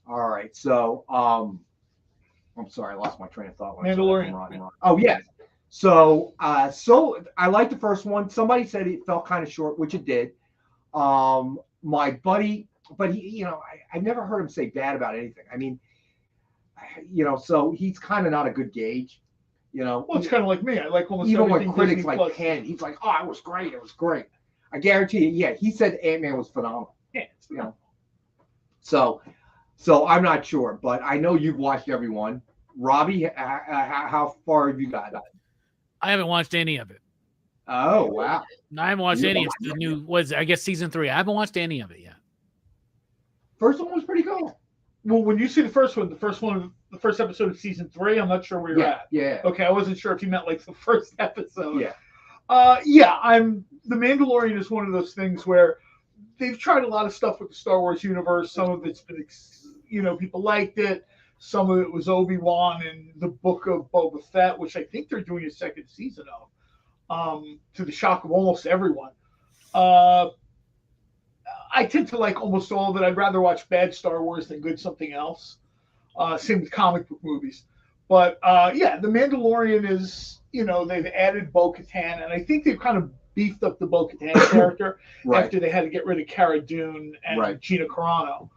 All right, so I'm sorry, I lost my train of thought. Mandalorian. Oh, yes. So I liked the first one. Somebody said it felt kind of short, which it did. My buddy, but he, I never heard him say bad about anything. I mean, so he's kind of not a good gauge. Well, it's kind of like me. I like almost even everything when critics Disney like Ken, he's like, "Oh, it was great. It was great." I guarantee you, yeah, he said Ant-Man was phenomenal. Yeah, So I'm not sure, but I know you've watched everyone. Robbie, how far have you got? I haven't watched any of it. Oh, wow. I haven't watched any of the new, I guess season 3. I haven't watched any of it yet. First one was pretty cool. Well, when you see the first episode of season 3, I'm not sure where you're at. Yeah. Okay, I wasn't sure if you meant like the first episode. Yeah. The Mandalorian is one of those things where they've tried a lot of stuff with the Star Wars universe. Some of it's been, people liked it. Some of it was Obi-Wan and the Book of Boba Fett, which I think they're doing a second season of, to the shock of almost everyone. I tend to like almost all of it. I'd rather watch bad Star Wars than good something else. Same with comic book movies. But, The Mandalorian is, they've added Bo-Katan, and I think they've kind of beefed up the Bo-Katan character after they had to get rid of Cara Dune and Gina Carano.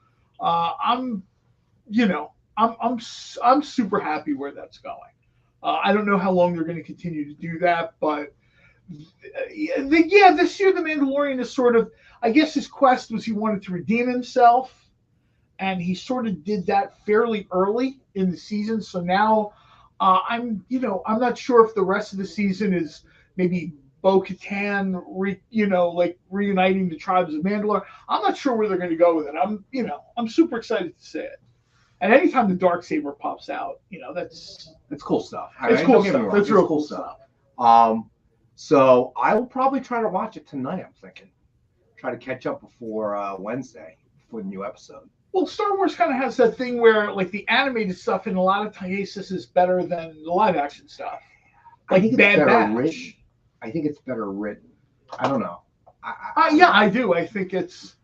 I'm super happy where that's going. I don't know how long they're going to continue to do that, but this year the Mandalorian is sort of, I guess his quest was he wanted to redeem himself, and he sort of did that fairly early in the season. So now I'm not sure if the rest of the season is maybe Bo-Katan, reuniting the tribes of Mandalore. I'm not sure where they're going to go with it. I'm super excited to see it. And anytime the Darksaber pops out, that's cool stuff. It's cool stuff. That's real cool stuff. So I will probably try to watch it tonight, I'm thinking. Try to catch up before Wednesday for the new episode. Well, Star Wars kind of has that thing where, like, the animated stuff in a lot of cases is better than the live action stuff. Like Bad Batch. I think it's better written. I don't know. I do. I think it's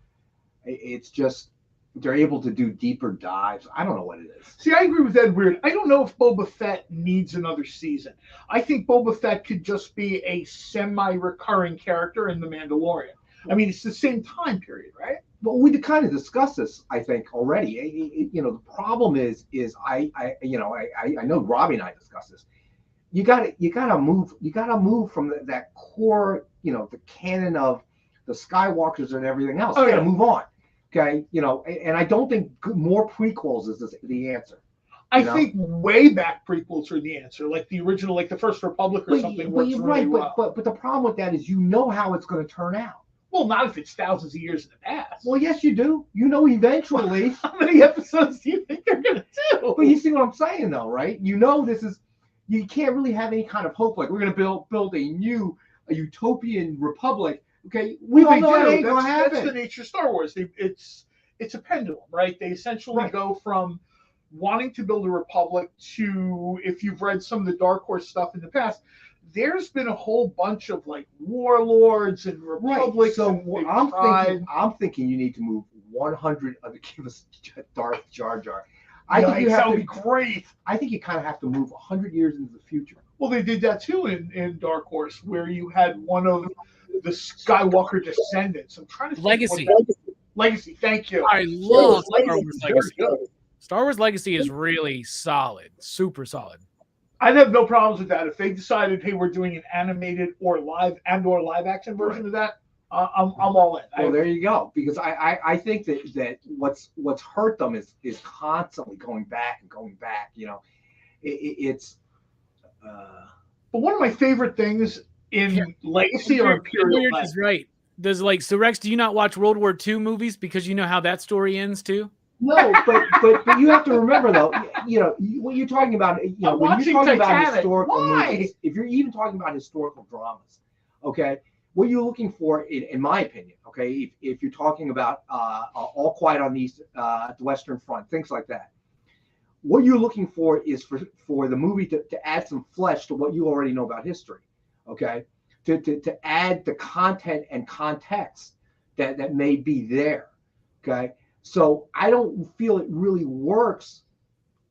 just they're able to do deeper dives. I don't know what it is. See, I agree with Ed Weird. I don't know if Boba Fett needs another season. I think Boba Fett could just be a semi-recurring character in The Mandalorian. I mean, it's the same time period, right? Well, we kind of discussed this, I think, already. The problem is I know Robbie and I discussed this. You gotta move from that core, the canon of the Skywalkers and everything else. You gotta move on. Okay, and I don't think more prequels is the answer. I think way back prequels are the answer, like the original, like the First Republic or something. But you're right, but the problem with that is how it's going to turn out. Well, not if it's thousands of years in the past. Well, yes, you do. Eventually. How many episodes do you think they're going to do? But you see what I'm saying, though, right? This is, you can't really have any kind of hope. Like, we're going to build a utopian republic. Okay, we all know it ain't going to happen. That's the nature of Star Wars. It's a pendulum, right? They essentially go from wanting to build a republic to, if you've read some of the Dark Horse stuff in the past, there's been a whole bunch of like warlords and republics. So I'm thinking you need to move 100 of the give us Darth Jar Jar. I think that would be great. I think you kind of have to move 100 years into the future. Well, they did that too in Dark Horse, where you had one of the Skywalker descendants. I'm trying to think Legacy. Legacy. Thank you. I love Star Wars Legacy. Star Wars Legacy is really solid, super solid. I'd have no problems with that if they decided, hey, we're doing an animated or live action version of that. I'm all in. Well, there you go. Because I think that what's hurt them is constantly going back and going back. You know, it's. But one of my favorite things in Legacy or Imperial is right. Does so Rex, do you not watch World War II movies because you know how that story ends too? No, but you have to remember though, you know, what you're talking about, you know, when you're talking about historical movies, if you're even talking about historical dramas, okay, what you're looking for, in my opinion, okay, if you're talking about All Quiet on the Western Front, things like that, what you're looking for is for the movie to add some flesh to what you already know about history, okay, to add the content and context that may be there, okay. So I don't feel it really works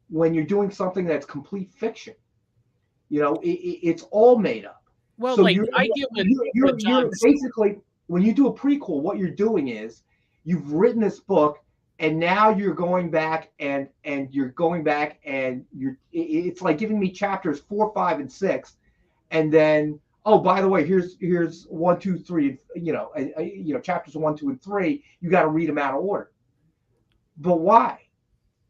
when you're doing something that's complete fiction. You know, it's all made up. Well, so like you're basically, when you do a prequel, what you're doing is you've written this book, and now you're going back and it's like giving me chapters 4, 5, and 6, and then, oh, by the way, here's 1, 2, 3. You know, chapters 1, 2, and 3. You got to read them out of order. But why?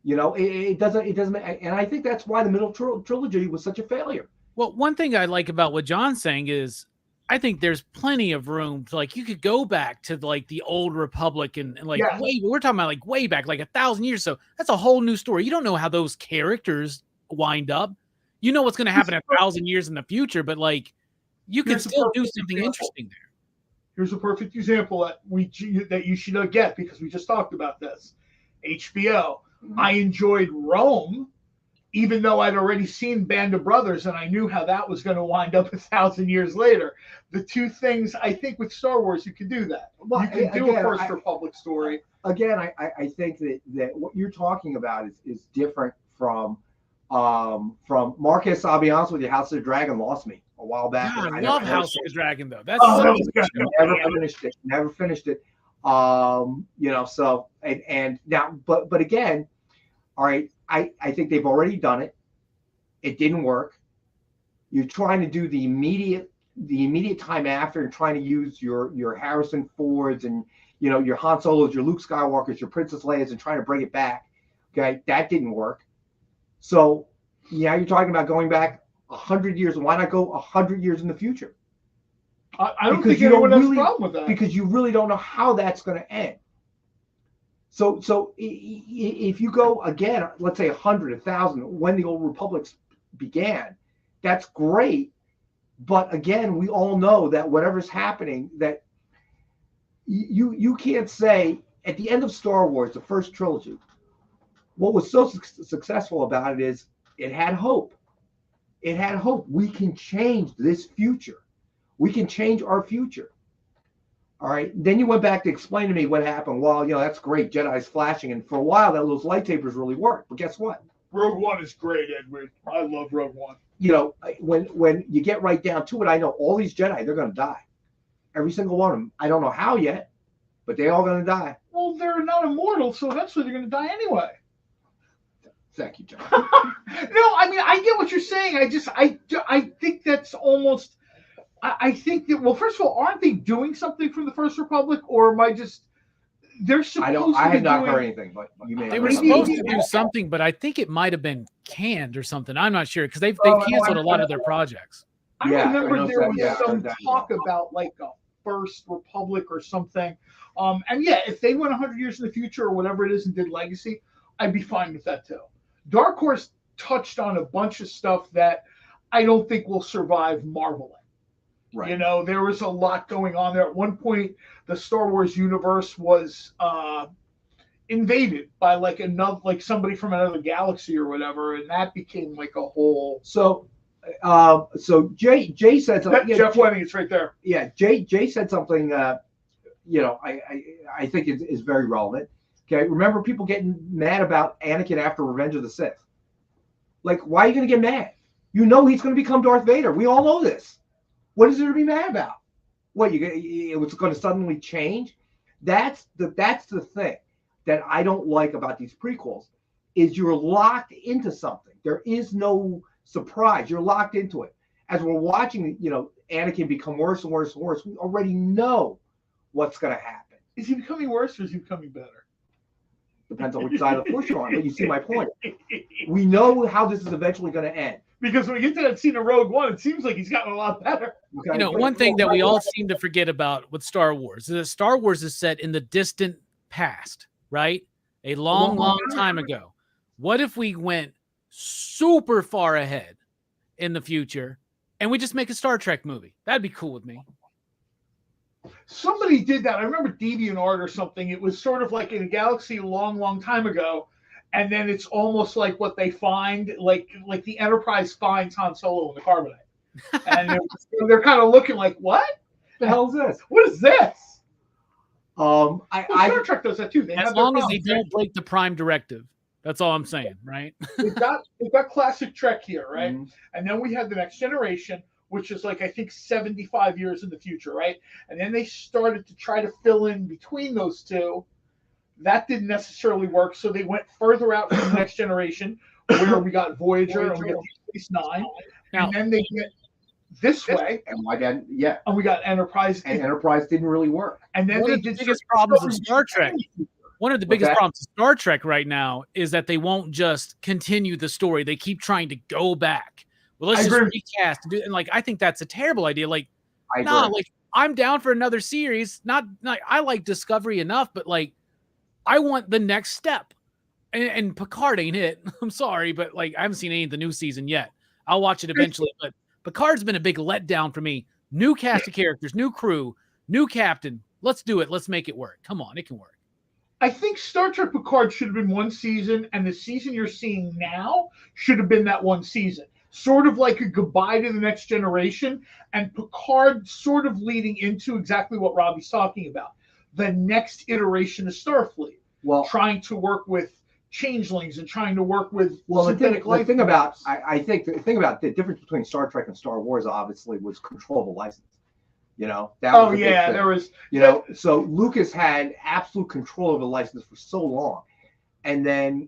You know, it doesn't, and I think that's why the middle trilogy was such a failure. Well, one thing I like about what John's saying is, I think there's plenty of room to, like, you could go back to like the old Republic and we're talking about like way back, like 1,000 years. So that's a whole new story. You don't know how those characters wind up. You know what's going to happen 1,000 years in the future, but like you can still do something interesting there. Here's a perfect example that you should get, because we just talked about this. HBO. I enjoyed Rome, even though I'd already seen Band of Brothers and I knew how that was going to wind up 1,000 years later. The two things, I think with Star Wars, you can do that. Well, you can do a First Republic story. Again, I think that what you're talking about is different from Marcus. I'll be honest with you, House of the Dragon lost me a while back. Yeah, I love House of the Dragon though. That's never finished it. You know, so and now, but again, all right, I think they've already done it. It didn't work. You're trying to do the immediate time after, and trying to use your Harrison Fords and, you know, your Han Solos, your Luke Skywalkers, your Princess Leia's, and trying to bring it back. Okay, that didn't work. So yeah, you're talking about going back 100 years. Why not go 100 years in the future? I don't think anyone has a problem with that, because you really don't know how that's going to end. So if you go again, let's say 100, 1,000, when the old republics began, that's great. But again, we all know that whatever's happening, that you can't say at the end of Star Wars, the first trilogy, what was so successful about it is it had hope. It had hope. We can change this future. We can change our future. All right. Then you went back to explain to me what happened. Well, you know, that's great. Jedi's flashing. And for a while, those lightsabers really worked. But guess what? Rogue One is great, Edward. I love Rogue One. You know, when you get right down to it, I know all these Jedi, they're going to die. Every single one of them. I don't know how yet, but they're all going to die. Well, they're not immortal, so eventually they're going to die anyway. Thank you, John. No, I mean, I get what you're saying. I think that's almost... I think that, well, first of all, aren't they doing something from the First Republic, or am I just? They're supposed. I have not heard anything, but you may. They were supposed to do something, but I think it might have been canned or something. I'm not sure, because they've canceled a lot of their projects. I remember there was some talk about like a First Republic or something. And yeah, if they went 100 years in the future or whatever it is and did Legacy, I'd be fine with that too. Dark Horse touched on a bunch of stuff that I don't think will survive Marveling. Right. You know, there was a lot going on there. At one point, the Star Wars universe was invaded by like somebody from another galaxy or whatever, and that became like a whole. So Jay said something. Jeff Fleming, it's right there. Yeah, Jay said something. You know, I think is very relevant. Okay, remember people getting mad about Anakin after Revenge of the Sith? Like, why are you going to get mad? You know he's going to become Darth Vader. We all know this. What is there to be mad about? What, it was going to suddenly change? That's the thing that I don't like about these prequels, is you're locked into something. There is no surprise. You're locked into it. As we're watching, Anakin become worse and worse and worse, we already know what's going to happen. Is he becoming worse or is he becoming better? Depends on which side of the force you're on, but you see my point. We know how this is eventually going to end. Because when we get to that scene of Rogue One, it seems like he's gotten a lot better. Okay? One thing that we all seem to forget about with Star Wars is that Star Wars is set in the distant past, right? A long, long time ago. What if we went super far ahead in the future and we just make a Star Trek movie? That'd be cool with me. Somebody did that. I remember DeviantArt or something. It was sort of like in a galaxy a long, long time ago. And then it's almost like what they find, like the Enterprise finds Han Solo in the carbonite. And they're kind of looking like, what? The hell is this? What is this? Star Trek does that too. They as long as they don't break the Prime Directive. That's all I'm saying, right? we've got classic Trek here, right? Mm-hmm. And then we have the Next Generation, which is like, I think, 75 years in the future, right? And then they started to try to fill in between those two. That didn't necessarily work, so they went further out from the Next Generation, where we got Voyager and we got Deep Space Nine, and then they went this way. And why then? Yeah. And we got Enterprise. And Enterprise didn't really work. And then one of the biggest problems with Star Trek. One of the biggest problems with Star Trek right now is that they won't just continue the story. They keep trying to go back. Well, let's just recast and do. And I think that's a terrible idea. I'm down for another series. Not I like Discovery enough, but I want the next step. And Picard ain't it. I'm sorry, but I haven't seen any of the new season yet. I'll watch it eventually, but Picard's been a big letdown for me. New cast of characters, new crew, new captain. Let's do it. Let's make it work. Come on, it can work. I think Star Trek Picard should have been one season, and the season you're seeing now should have been that one season. Sort of like a goodbye to the Next Generation, and Picard sort of leading into exactly what Robbie's talking about. The next iteration of Starfleet. Well, trying to work with changelings and trying to work with synthetic life. I think the thing about the difference between Star Trek and Star Wars obviously was control of the license. There was. So Lucas had absolute control over the license for so long, and then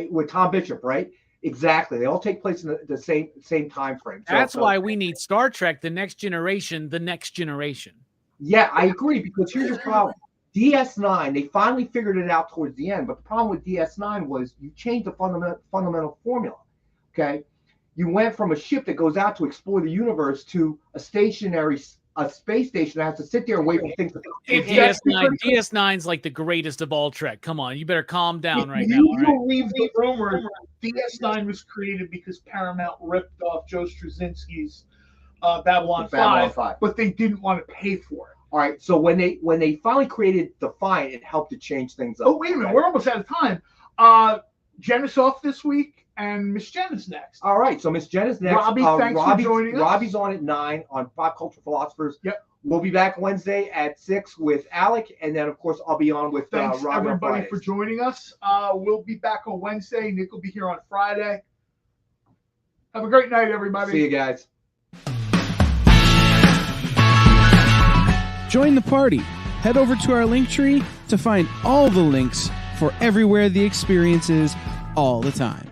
with Tom Bishop, right? Exactly. They all take place in the same time frame. That's why we need Star Trek: The Next Generation. The Next Generation. Yeah, I agree, because here's the problem. DS9, they finally figured it out towards the end, but the problem with DS9 was you changed the fundamental formula, okay? You went from a ship that goes out to explore the universe to a space station that has to sit there and wait for things to come. DS9's like the greatest of all Trek. Come on, you better calm down right now. You believe the rumor DS9 was created because Paramount ripped off Joe Straczynski's Babylon 5, but they didn't want to pay for it. All right, so when they finally created Defiant, it helped to change things up. Oh, wait a minute, we're almost out of time. Jen is off this week, and Miss Jen is next. All right, so Miss Jen is next. Robbie, thanks for joining us. Robbie's on at 9 on Pop Culture Philosophers. Yep. We'll be back Wednesday at 6 with Alec, and then, of course, I'll be on with Robbie. Thanks, everybody, for joining us. We'll be back on Wednesday. Nick will be here on Friday. Have a great night, everybody. See you guys. Join the party. Head over to our Linktree to find all the links for everywhere the experience is all the time.